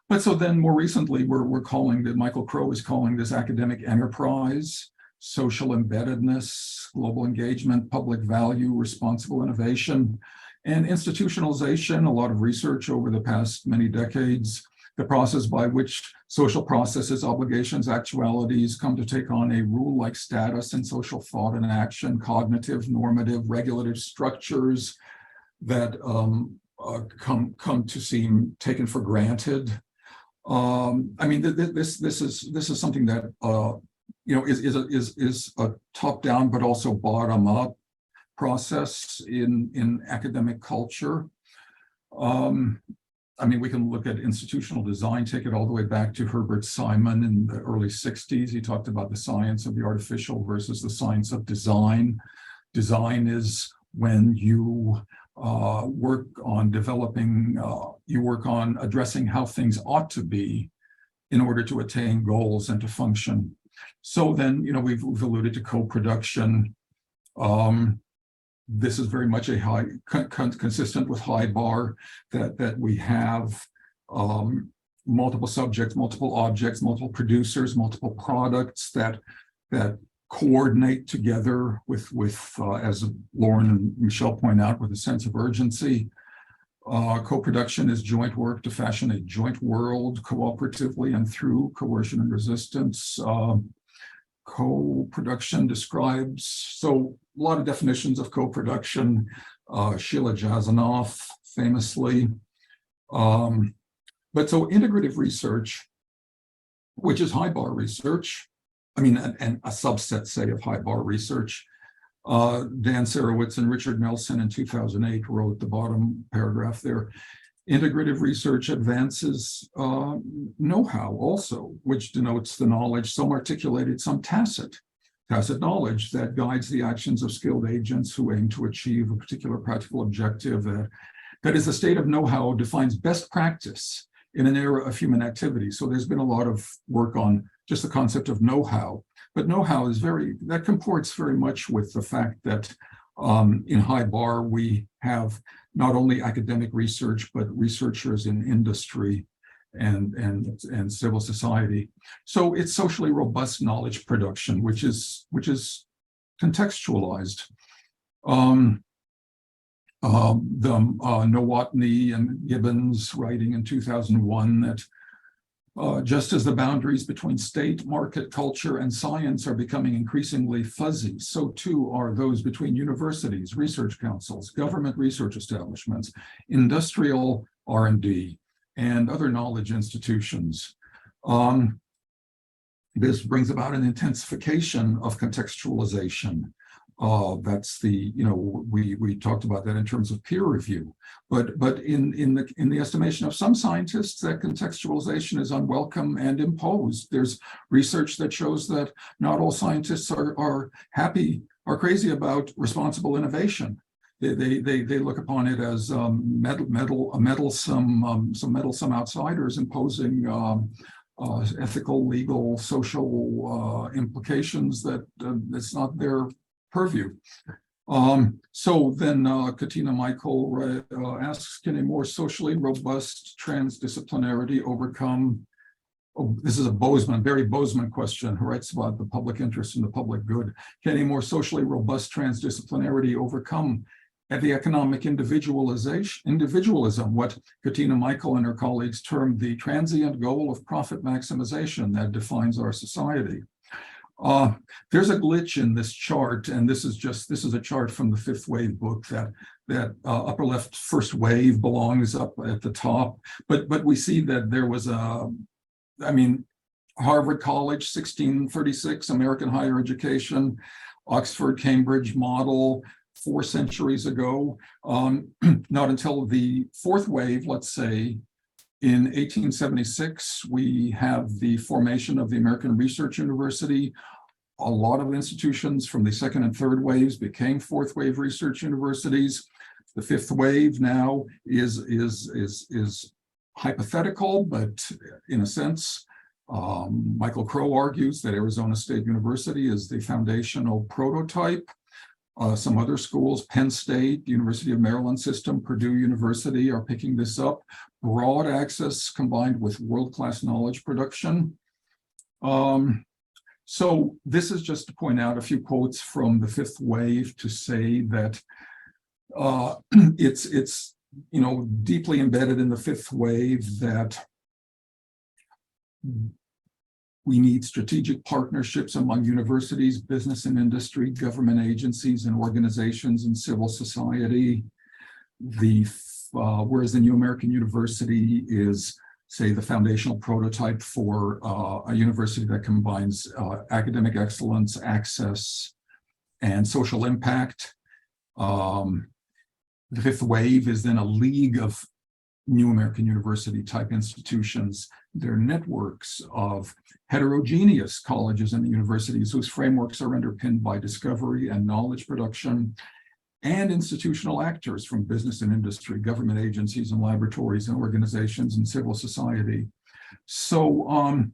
But so then more recently, we're calling that, Michael Crow is calling this academic enterprise, social embeddedness, global engagement, public value, responsible innovation, and institutionalization. A lot of research over the past many decades, the process by which social processes, obligations, actualities come to take on a rule-like status in social thought and action, cognitive, normative, regulative structures that come to seem taken for granted. I mean, this is something that is a top-down but also bottom-up process in academic culture. I mean, we can look at institutional design, take it all the way back to Herbert Simon in the early 60s. He talked about the science of the artificial versus the science of design. Design is when you work on developing, you work on addressing how things ought to be in order to attain goals and to function. So then, we've alluded to co-production. This is very much a consistent with HIBAR, that we have multiple subjects, multiple objects, multiple producers, multiple products that coordinate together with as Lauren and Michelle point out, with a sense of urgency. Co-production is joint work to fashion a joint world cooperatively and through coercion and resistance. Co-production describes, so a lot of definitions of co-production, Sheila Jasanoff famously. But so integrative research, which is HIBAR research, and a subset, say, of HIBAR research. Dan Sarowitz and Richard Nelson in 2008 wrote the bottom paragraph there. Integrative research advances know-how also, which denotes the knowledge, some articulated, some tacit knowledge that guides the actions of skilled agents who aim to achieve a particular practical objective. That is, the state of know-how defines best practice in an era of human activity. So there's been a lot of work on just the concept of know-how, but know-how is that comports very much with the fact that in HIBAR we have not only academic research, but researchers in industry and civil society. So it's socially robust knowledge production, which is contextualized. The Nowotny and Gibbons writing in 2001 that just as the boundaries between state, market, culture, and science are becoming increasingly fuzzy, so too are those between universities, research councils, government research establishments, industrial R&D, and other knowledge institutions. This brings about an intensification of contextualization. That's the, we talked about that in terms of peer review, but in the estimation of some scientists, that contextualization is unwelcome and imposed. There's research that shows that not all scientists are crazy about responsible innovation. they look upon it as meddlesome outsiders imposing ethical, legal, social implications that it's not their purview. So then Katina Michael asks, can a more socially robust transdisciplinarity overcome, this is a very Bozeman question, who writes about the public interest and the public good. Can a more socially robust transdisciplinarity overcome the economic individualism, what Katina Michael and her colleagues termed the transient goal of profit maximization that defines our society? There's a glitch in this chart, and this is a chart from the Fifth Wave book that upper left first wave belongs up at the top, but we see that there was Harvard College, 1636, American higher education, Oxford, Cambridge model, 4 centuries ago. Not until the fourth wave, let's say, in 1876, we have the formation of the American Research University. A lot of institutions from the second and third waves became fourth wave research universities. The fifth wave now is hypothetical, but in a sense, Michael Crow argues that Arizona State University is the foundational prototype. Some other schools, Penn State, University of Maryland system, Purdue University are picking this up. Broad access combined with world-class knowledge production. So this is just to point out a few quotes from the fifth wave to say that it's deeply embedded in the fifth wave that we need strategic partnerships among universities, business and industry, government agencies and organizations, and civil society. Whereas the New American University is, say, the foundational prototype for a university that combines academic excellence, access, and social impact. The fifth wave is then a league of New American University type institutions. They're networks of heterogeneous colleges and universities whose frameworks are underpinned by discovery and knowledge production, and institutional actors from business and industry, government agencies and laboratories and organizations and civil society. So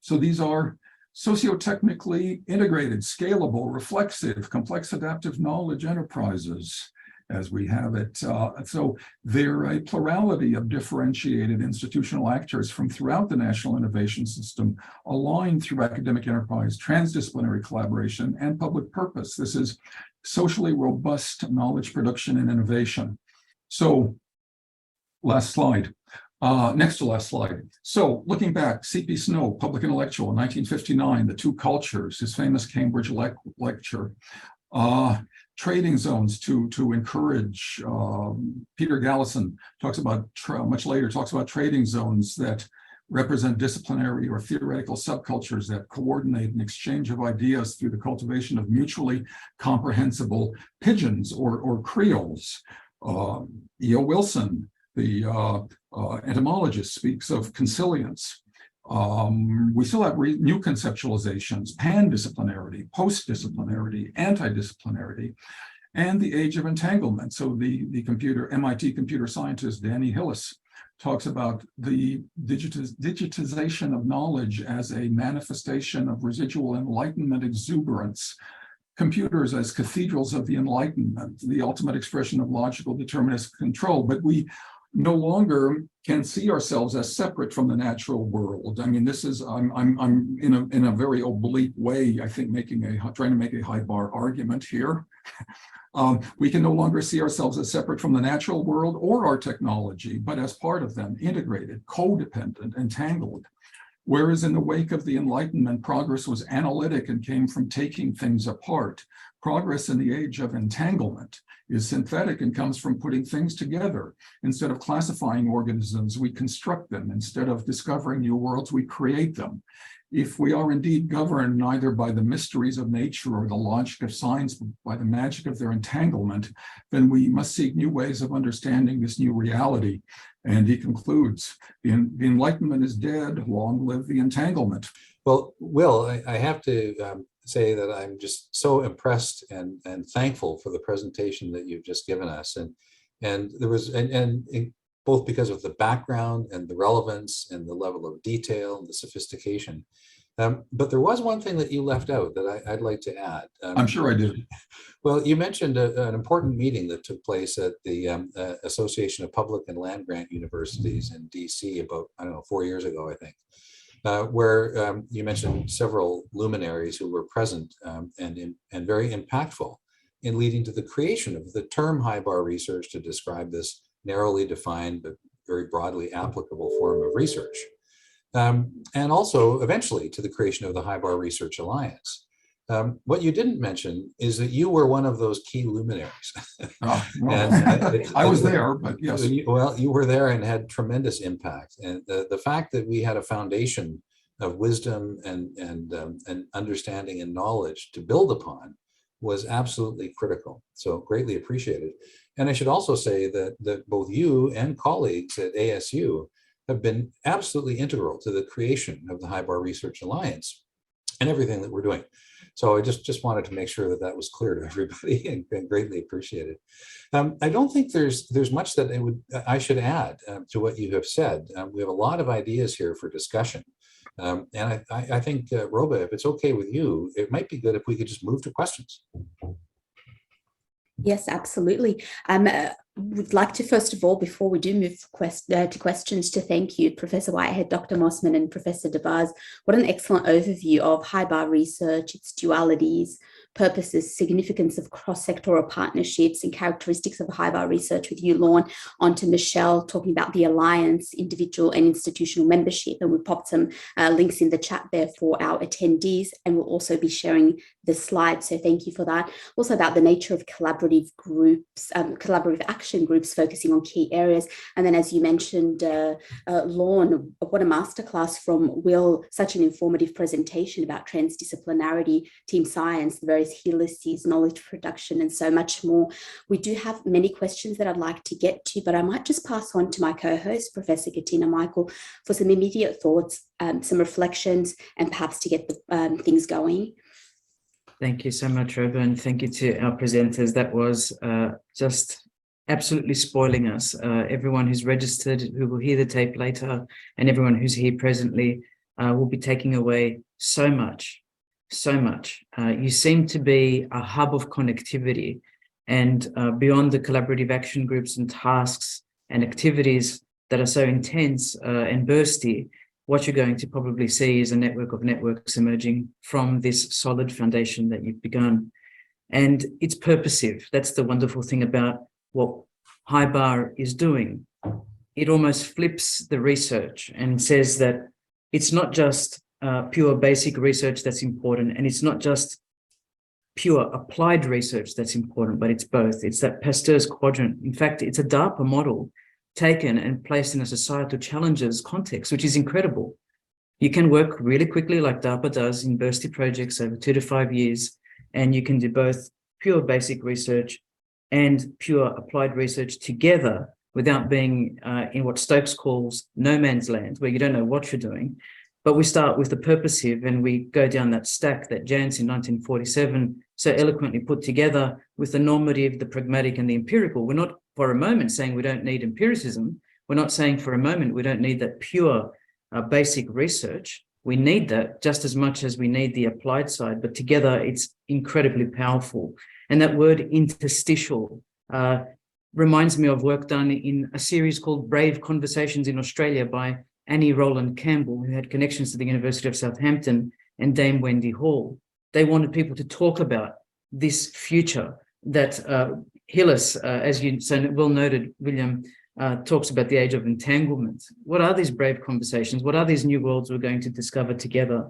so these are socio-technically integrated, scalable, reflexive, complex adaptive knowledge enterprises, as we have it. So they're a plurality of differentiated institutional actors from throughout the national innovation system, aligned through academic enterprise, transdisciplinary collaboration, and public purpose. This is socially robust knowledge production and innovation. So last slide. Next to last slide. So looking back, C.P. Snow, public intellectual, 1959, The Two Cultures, his famous Cambridge lecture. Trading zones to encourage, Peter Gallison talks about, much later, talks about trading zones that represent disciplinary or theoretical subcultures that coordinate an exchange of ideas through the cultivation of mutually comprehensible pigeons or creoles. E.O. Wilson, the entomologist, speaks of consilience. We still have new conceptualizations, pan-disciplinarity, post-disciplinarity, anti-disciplinarity, and the age of entanglement. So the MIT computer scientist Danny Hillis talks about the digitization of knowledge as a manifestation of residual Enlightenment exuberance. Computers as cathedrals of the Enlightenment, the ultimate expression of logical deterministic control, but we no longer can see ourselves as separate from the natural world. I mean, this is, I'm in a very oblique way, I think, trying to make a HIBAR argument here. We can no longer see ourselves as separate from the natural world or our technology, but as part of them, integrated, codependent, entangled. Whereas in the wake of the Enlightenment, progress was analytic and came from taking things apart. Progress in the age of entanglement is synthetic and comes from putting things together. Instead of classifying organisms, we construct them. Instead of discovering new worlds, we create them. If we are indeed governed neither by the mysteries of nature or the logic of science, but by the magic of their entanglement, then we must seek new ways of understanding this new reality. And he concludes, the Enlightenment is dead, long live the entanglement. Well, Will, I have to say that I'm just so impressed and thankful for the presentation that you've just given us. And there was, both because of the background and the relevance and the level of detail and the sophistication. But there was one thing that you left out that I'd like to add. I'm sure I did. Well, you mentioned an important meeting that took place at the Association of Public and Land Grant Universities in DC about, I don't know, 4 years ago, I think, where you mentioned several luminaries who were present and very impactful in leading to the creation of the term HIBAR research to describe this narrowly defined but very broadly applicable form of research. And also eventually to the creation of the HIBAR Research Alliance. What you didn't mention is that you were one of those key luminaries. I was there, but yes. Well, you were there and had tremendous impact. And the fact that we had a foundation of wisdom and understanding and knowledge to build upon was absolutely critical. So greatly appreciated. And I should also say that both you and colleagues at ASU have been absolutely integral to the creation of the HIBAR Research Alliance and everything that we're doing. So I just wanted to make sure that that was clear to everybody and greatly appreciated. I don't think there's much that I should add to what you have said. We have a lot of ideas here for discussion. And I think, Roba, if it's okay with you, it might be good if we could just move to questions. Yes, absolutely. Would like to, first of all, before we do move to questions, to thank you, Professor Whitehead, Dr. Mossman, and Professor DeVaz. What an excellent overview of HIBAR research, its dualities, purposes, significance of cross-sectoral partnerships, and characteristics of HIBAR research with you, Lorne, on to Michelle, talking about the Alliance, individual and institutional membership. And we popped some links in the chat there for our attendees, and we'll also be sharing the slides. So thank you for that. Also about the nature of collaborative groups, collaborative action groups focusing on key areas. And then, as you mentioned, Lorne, what a masterclass from Will, such an informative presentation about transdisciplinarity, team science, the various helices, knowledge production, and so much more. We do have many questions that I'd like to get to, but I might just pass on to my co-host, Professor Katina Michael, for some immediate thoughts, some reflections, and perhaps to get the things going. Thank you so much, Roba, and thank you to our presenters. That was just absolutely spoiling us. Everyone who's registered, who will hear the tape later, and everyone who's here presently will be taking away so much, so much. You seem to be a hub of connectivity, and beyond the collaborative action groups and tasks and activities that are so intense and bursty, what you're going to probably see is a network of networks emerging from this solid foundation that you've begun. And it's purposive. That's the wonderful thing about what HIBAR is doing. It almost flips the research and says that it's not just pure basic research that's important, and it's not just pure applied research that's important, but it's both. It's that Pasteur's quadrant. In fact, it's a DARPA model taken and placed in a societal challenges context, which is incredible. You can work really quickly like DARPA does in bursty projects over 2 to 5 years, and you can do both pure basic research and pure applied research together without being in what Stokes calls no man's land, where you don't know what you're doing. But we start with the purposive and we go down that stack that Jans in 1947 so eloquently put together with the normative, the pragmatic, and the empirical. We're not for a moment saying we don't need empiricism. We're not saying for a moment we don't need that pure basic research. We need that just as much as we need the applied side, but together it's incredibly powerful. And that word interstitial reminds me of work done in a series called Brave Conversations in Australia by Annie Rowland Campbell, who had connections to the University of Southampton, and Dame Wendy Hall. They wanted people to talk about this future that Hillis, as you so well noted, William, talks about the age of entanglement. What are these brave conversations? What are these new worlds we're going to discover together?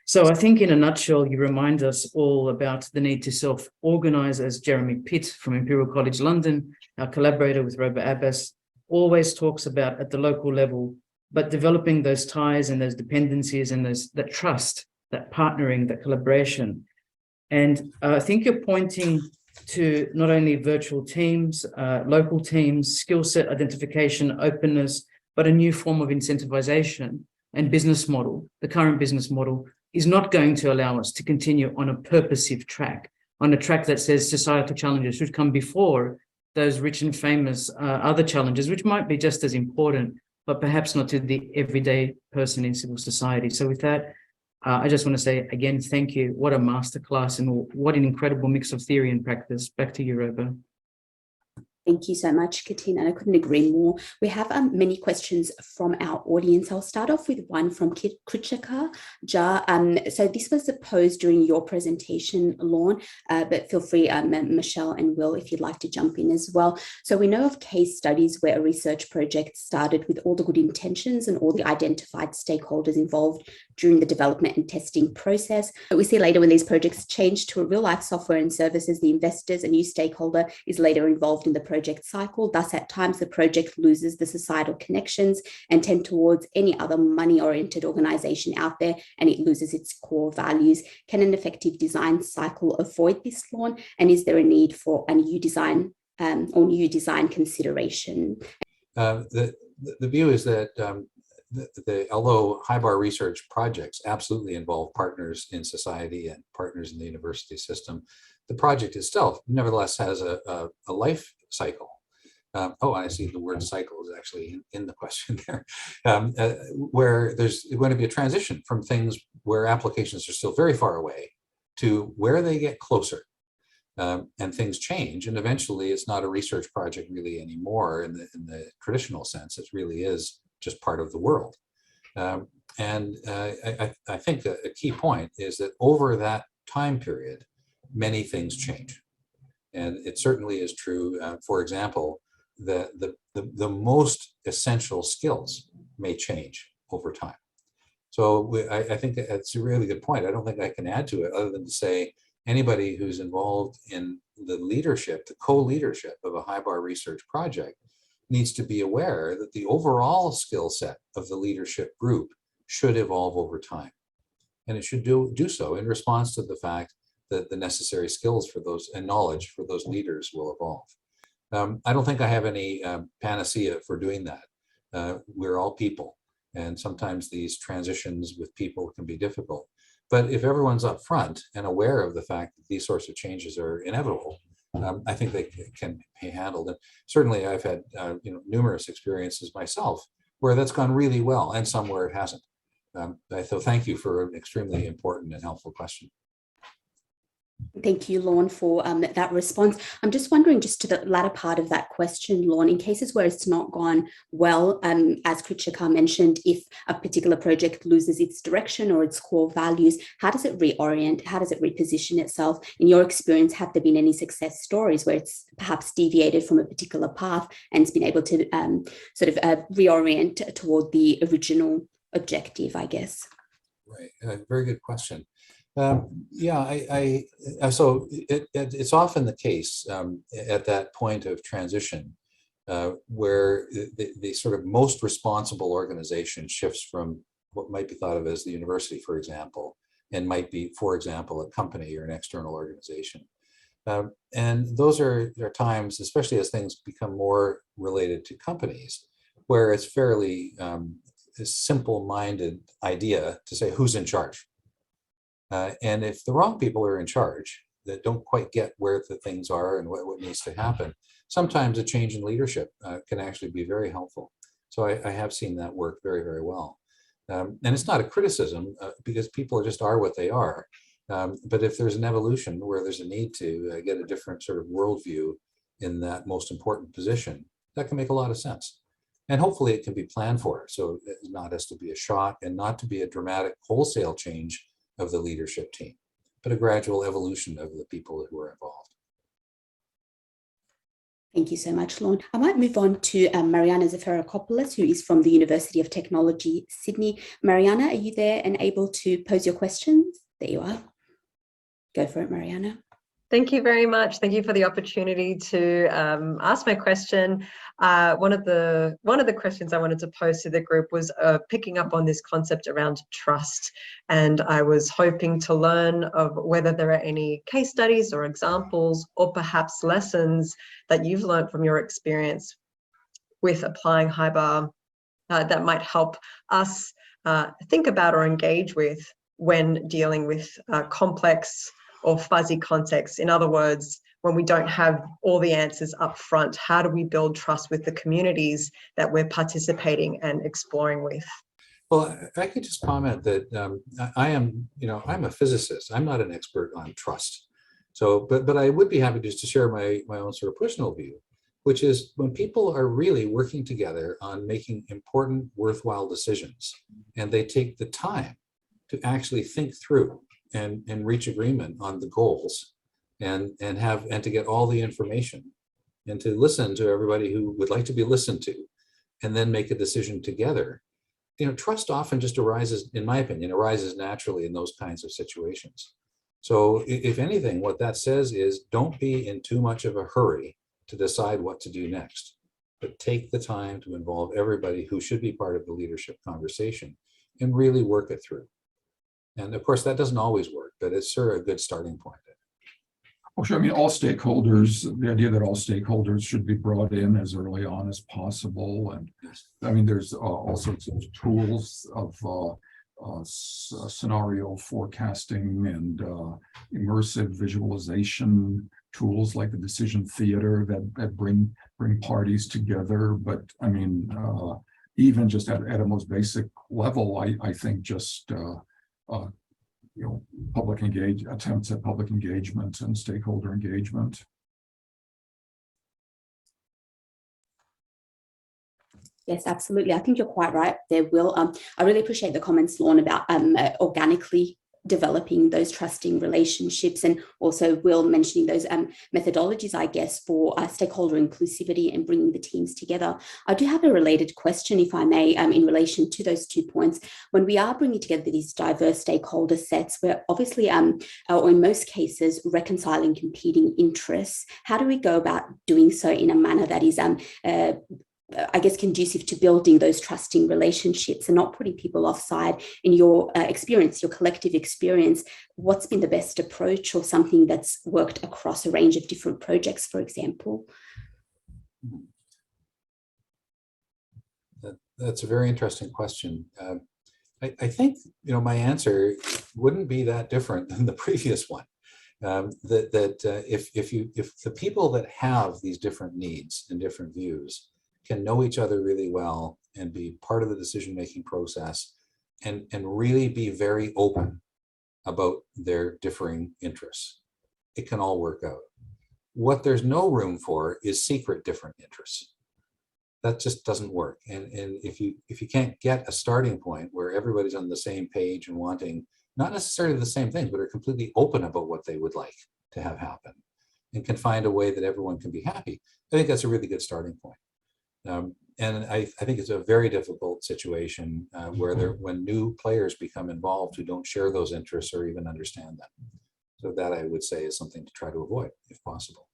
So I think in a nutshell, you remind us all about the need to self-organize, as Jeremy Pitt from Imperial College London, our collaborator with Roba Abbas, always talks about at the local level, but developing those ties and those dependencies and that trust, that partnering, that collaboration. And I think you're pointing to not only virtual teams, local teams, skill set identification, openness, but a new form of incentivization and business model, the current business model, is not going to allow us to continue on a purposive track, on a track that says societal challenges should come before those rich and famous other challenges, which might be just as important, but perhaps not to the everyday person in civil society. So with that, I just want to say again, thank you. What a masterclass and what an incredible mix of theory and practice. Back to you, Robo. Thank you so much, Katina. I couldn't agree more. We have many questions from our audience. I'll start off with one from Krichika Ja. So this was posed during your presentation, Lorne, but feel free, Michelle and Will, if you'd like to jump in as well. So we know of case studies where a research project started with all the good intentions and all the identified stakeholders involved during the development and testing process. But we see later when these projects change to a real life software and services, the investors, a new stakeholder, is later involved in the project cycle. Thus, at times, the project loses the societal connections and tend towards any other money-oriented organization out there, and it loses its core values. Can an effective design cycle avoid this, Lorne? And is there a need for a new design or new design consideration? The view is that although HIBAR research projects absolutely involve partners in society and partners in the university system, the project itself nevertheless has a life cycle. I see the word cycle is actually in the question there, where there's going to be a transition from things where applications are still very far away to where they get closer. And things change, and eventually it's not a research project really anymore in the traditional sense. It really is just part of the world. I think that a key point is that over that time period, many things change. And it certainly is true, for example, that the most essential skills may change over time. So I think that's a really good point. I don't think I can add to it other than to say anybody who's involved in the leadership, the co-leadership of a HIBAR research project needs to be aware that the overall skill set of the leadership group should evolve over time. And it should do so in response to the fact that the necessary skills for those and knowledge for those leaders will evolve. I don't think I have any panacea for doing that. We're all people, and sometimes these transitions with people can be difficult. But if everyone's upfront and aware of the fact that these sorts of changes are inevitable, I think they can be handled. And certainly I've had numerous experiences myself where that's gone really well and some where it hasn't. So thank you for an extremely important and helpful question. Thank you, Lorne, for that response. I'm just wondering, just to the latter part of that question, Lorne, in cases where it's not gone well, as Krichika mentioned, if a particular project loses its direction or its core values, how does it reorient? How does it reposition itself? In your experience, have there been any success stories where it's perhaps deviated from a particular path and it's been able to reorient toward the original objective, I guess? Right, very good question. So it's often the case at that point of transition where the sort of most responsible organization shifts from what might be thought of as the university, for example, and might be, for example, a company or an external organization. And those are times, especially as things become more related to companies, where it's fairly a simple-minded idea to say who's in charge. And if the wrong people are in charge that don't quite get where the things are and what needs to happen, sometimes a change in leadership can actually be very helpful. So I have seen that work very, very well. And it's not a criticism because people just are what they are. But if there's an evolution where there's a need to get a different sort of worldview in that most important position, that can make a lot of sense. And hopefully it can be planned for, so it's not as to be a shock and not to be a dramatic wholesale change of the leadership team, but a gradual evolution of the people who are involved. Thank you so much, Lorne. I might move on to Mariana Zaferakopoulos, who is from the University of Technology, Sydney. Mariana, are you there and able to pose your questions? There you are. Go for it, Mariana. Thank you very much. Thank you for the opportunity to ask my question. One of the questions I wanted to pose to the group was picking up on this concept around trust. And I was hoping to learn of whether there are any case studies or examples or perhaps lessons that you've learned from your experience with applying HIBAR that might help us think about or engage with when dealing with complex or fuzzy contexts? In other words, when we don't have all the answers up front, how do we build trust with the communities that we're participating and exploring with? Well, I could just comment that I'm a physicist. I'm not an expert on trust. So, but I would be happy just to share my own sort of personal view, which is when people are really working together on making important, worthwhile decisions, and they take the time to actually think through and reach agreement on the goals, and to get all the information, and to listen to everybody who would like to be listened to, and then make a decision together. Trust often just arises, in my opinion, arises naturally in those kinds of situations. So if anything, what that says is don't be in too much of a hurry to decide what to do next, but take the time to involve everybody who should be part of the leadership conversation and really work it through. And of course, that doesn't always work, but it's sure a good starting point. Well, sure. I mean, all stakeholders, the idea that all stakeholders should be brought in as early on as possible. And I mean, there's all sorts of tools of scenario forecasting and immersive visualization tools like the decision theater that bring parties together. But I mean, even just at a most basic level, I think just attempts at public engagement and stakeholder engagement. Yes, absolutely. I think you're quite right there, Will. I really appreciate the comments, Lorne, about organically developing those trusting relationships, and also Will mentioning those methodologies, I guess, for stakeholder inclusivity and bringing the teams together. I do have a related question, if I may, in relation to those 2 points. When we are bringing together these diverse stakeholder sets, we're obviously, or in most cases, reconciling competing interests. How do we go about doing so in a manner that is I guess, conducive to building those trusting relationships and not putting people offside? In your experience, your collective experience, what's been the best approach, or something that's worked across a range of different projects, for example? That's a very interesting question. I think, my answer wouldn't be that different than the previous one. If the people that have these different needs and different views can know each other really well and be part of the decision-making process, and really be very open about their differing interests, it can all work out. What there's no room for is secret different interests. That just doesn't work. And if you can't get a starting point where everybody's on the same page and wanting not necessarily the same things, but are completely open about what they would like to have happen, and can find a way that everyone can be happy, I think that's a really good starting point. And I think it's a very difficult situation when new players become involved who don't share those interests or even understand them. So that, I would say, is something to try to avoid if possible.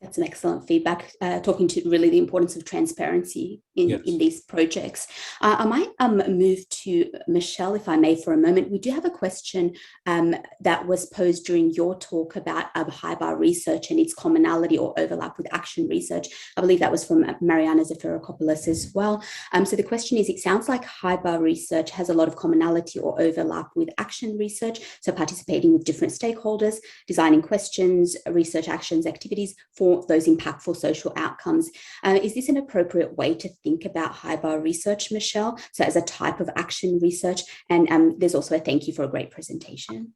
That's an excellent feedback, talking to really the importance of transparency in these projects. I might move to Michelle, if I may, for a moment. We do have a question that was posed during your talk about HIBAR research and its commonality or overlap with action research. I believe that was from Mariana Zafirakopoulos as well. So the question is, it sounds like HIBAR research has a lot of commonality or overlap with action research, so participating with different stakeholders, designing questions, research actions, activities for those impactful social outcomes. Is this an appropriate way to think about HIBAR research, Michelle? So as a type of action research, and there's also a thank you for a great presentation.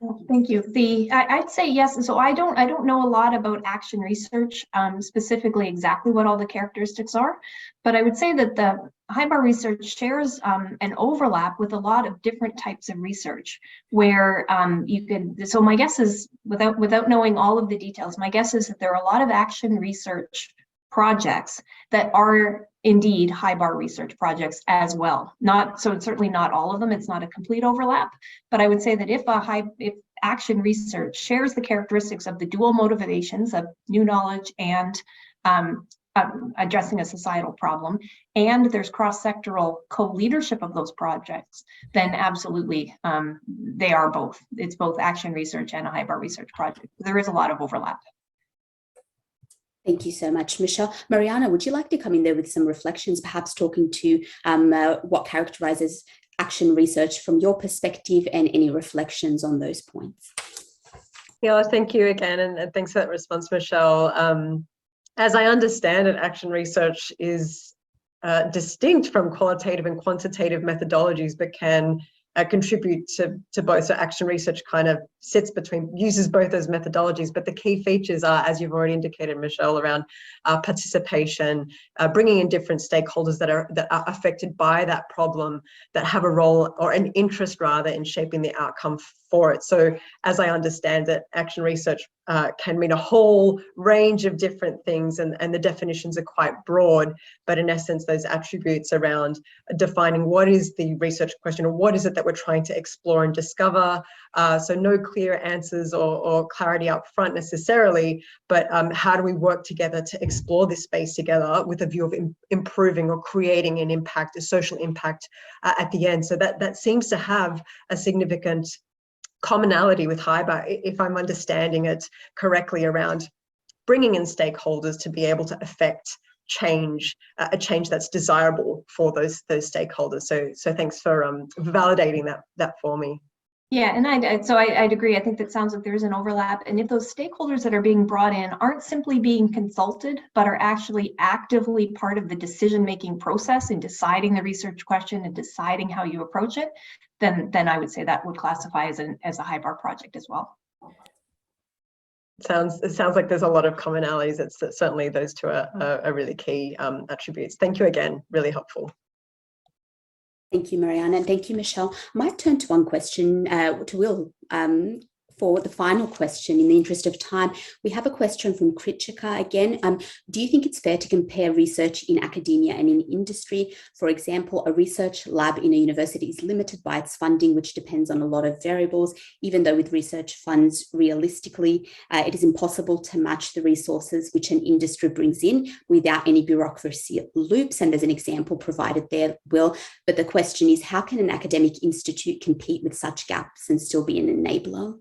Well, thank you. I'd say yes. So I don't know a lot about action research, specifically exactly what all the characteristics are, but I would say that the HIBAR research shares an overlap with a lot of different types of research, where you can. So my guess is, without knowing all of the details, my guess is that there are a lot of action research projects that are indeed HIBAR research projects as well. So it's certainly not all of them. It's not a complete overlap, but I would say that if action research shares the characteristics of the dual motivations of new knowledge and addressing a societal problem, and there's cross-sectoral co-leadership of those projects, then absolutely they are both. It's both action research and a HIBAR research project. There is a lot of overlap. Thank you so much, Michelle. Mariana, would you like to come in there with some reflections, perhaps talking to what characterizes action research from your perspective and any reflections on those points? Yeah, thank you again, and thanks for that response, Michelle. As I understand it, action research is distinct from qualitative and quantitative methodologies, but can contribute to both. So action research kind of uses both those methodologies, but the key features are, as you've already indicated, Michelle, around participation, bringing in different stakeholders that are affected by that problem, that have a role or an interest rather in shaping the outcome for it. So as I understand it, action research can mean a whole range of different things, and the definitions are quite broad, but in essence, those attributes around defining what is the research question, or what is it that we're trying to explore and discover. So no clear answers or clarity up front necessarily, but how do we work together to explore this space together with a view of improving or creating an impact, a social impact at the end. So that seems to have a significant commonality with HIBAR, if I'm understanding it correctly, around bringing in stakeholders to be able to affect change, a change that's desirable for those stakeholders. So thanks for validating that for me. Yeah, and I'd agree. I think that sounds like there's an overlap. And if those stakeholders that are being brought in aren't simply being consulted, but are actually actively part of the decision-making process in deciding the research question and deciding how you approach it, then I would say that would classify as a HIBAR project as well. It sounds like there's a lot of commonalities. It's certainly those two are really key attributes. Thank you again, really helpful. Thank you, Mariana, and thank you, Michelle. I might turn to one question to Will for the final question in the interest of time. We have a question from Kritika again. Do you think it's fair to compare research in academia and in industry? For example, a research lab in a university is limited by its funding, which depends on a lot of variables, even though with research funds, realistically, it is impossible to match the resources which an industry brings in without any bureaucracy loops. And there's an example provided there, Will. But the question is, how can an academic institute compete with such gaps and still be an enabler?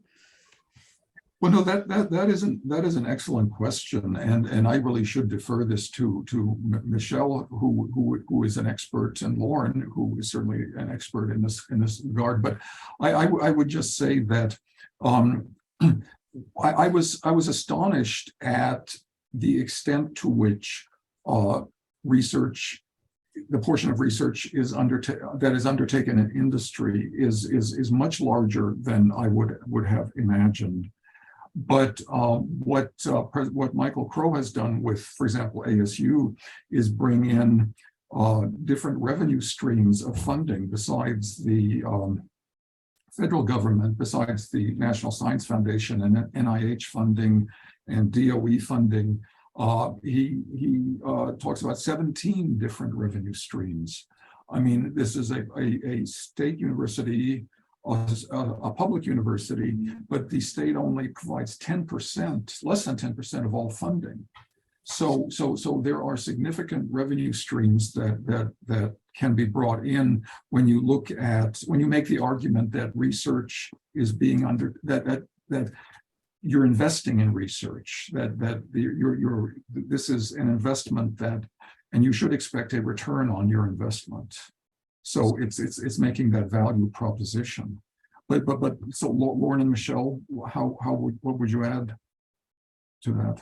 Well, no, that is an excellent question, and I really should defer this to Michelle, who is an expert, and Lauren, who is certainly an expert in this regard. But I would just say that I was astonished at the extent to which research, the portion of research that is undertaken in industry is much larger than I would have imagined. But what Michael Crow has done with, for example, ASU, is bring in different revenue streams of funding besides the federal government, besides the National Science Foundation and NIH funding and DOE funding. He talks about 17 different revenue streams. I mean, this is a state university, a public university, but the state only provides 10%, less than 10% of all funding. So there are significant revenue streams that can be brought in when you make the argument that research is being that you're investing in research, this is an investment and you should expect a return on your investment. So it's making that value proposition. But so Lauren and Michelle, what would you add to that?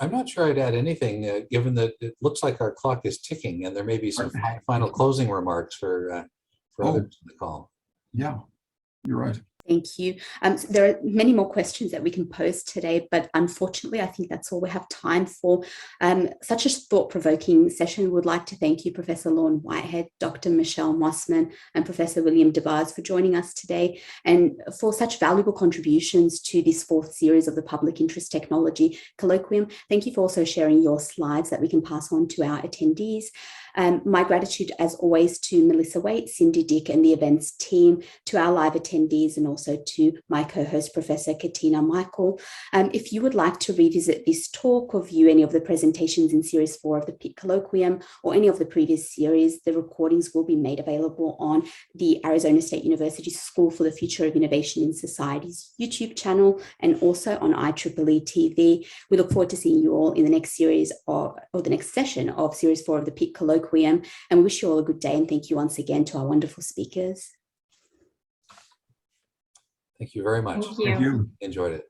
I'm not sure I'd add anything, given that it looks like our clock is ticking, and there may be some final closing remarks for others in the call. Yeah, you're right. Thank you. So there are many more questions that we can pose today, but unfortunately, I think that's all we have time for. Such a thought-provoking session. We would like to thank you, Professor Lauren Whitehead, Dr. Michelle Mossman, and Professor William DeBars for joining us today, and for such valuable contributions to this fourth series of the Public Interest Technology Colloquium. Thank you for also sharing your slides that we can pass on to our attendees. My gratitude, as always, to Melissa Waite, Cindy Dick, and the events team, to our live attendees, and also also to my co-host, Professor Katina Michael. If you would like to revisit this talk or view any of the presentations in Series 4 of the PIT Colloquium or any of the previous series, the recordings will be made available on the Arizona State University School for the Future of Innovation in Society's YouTube channel and also on IEEE TV. We look forward to seeing you all in the next series or the next session of Series 4 of the PIT Colloquium, and we wish you all a good day, and thank you once again to our wonderful speakers. Thank you very much. Thank you. Enjoyed it.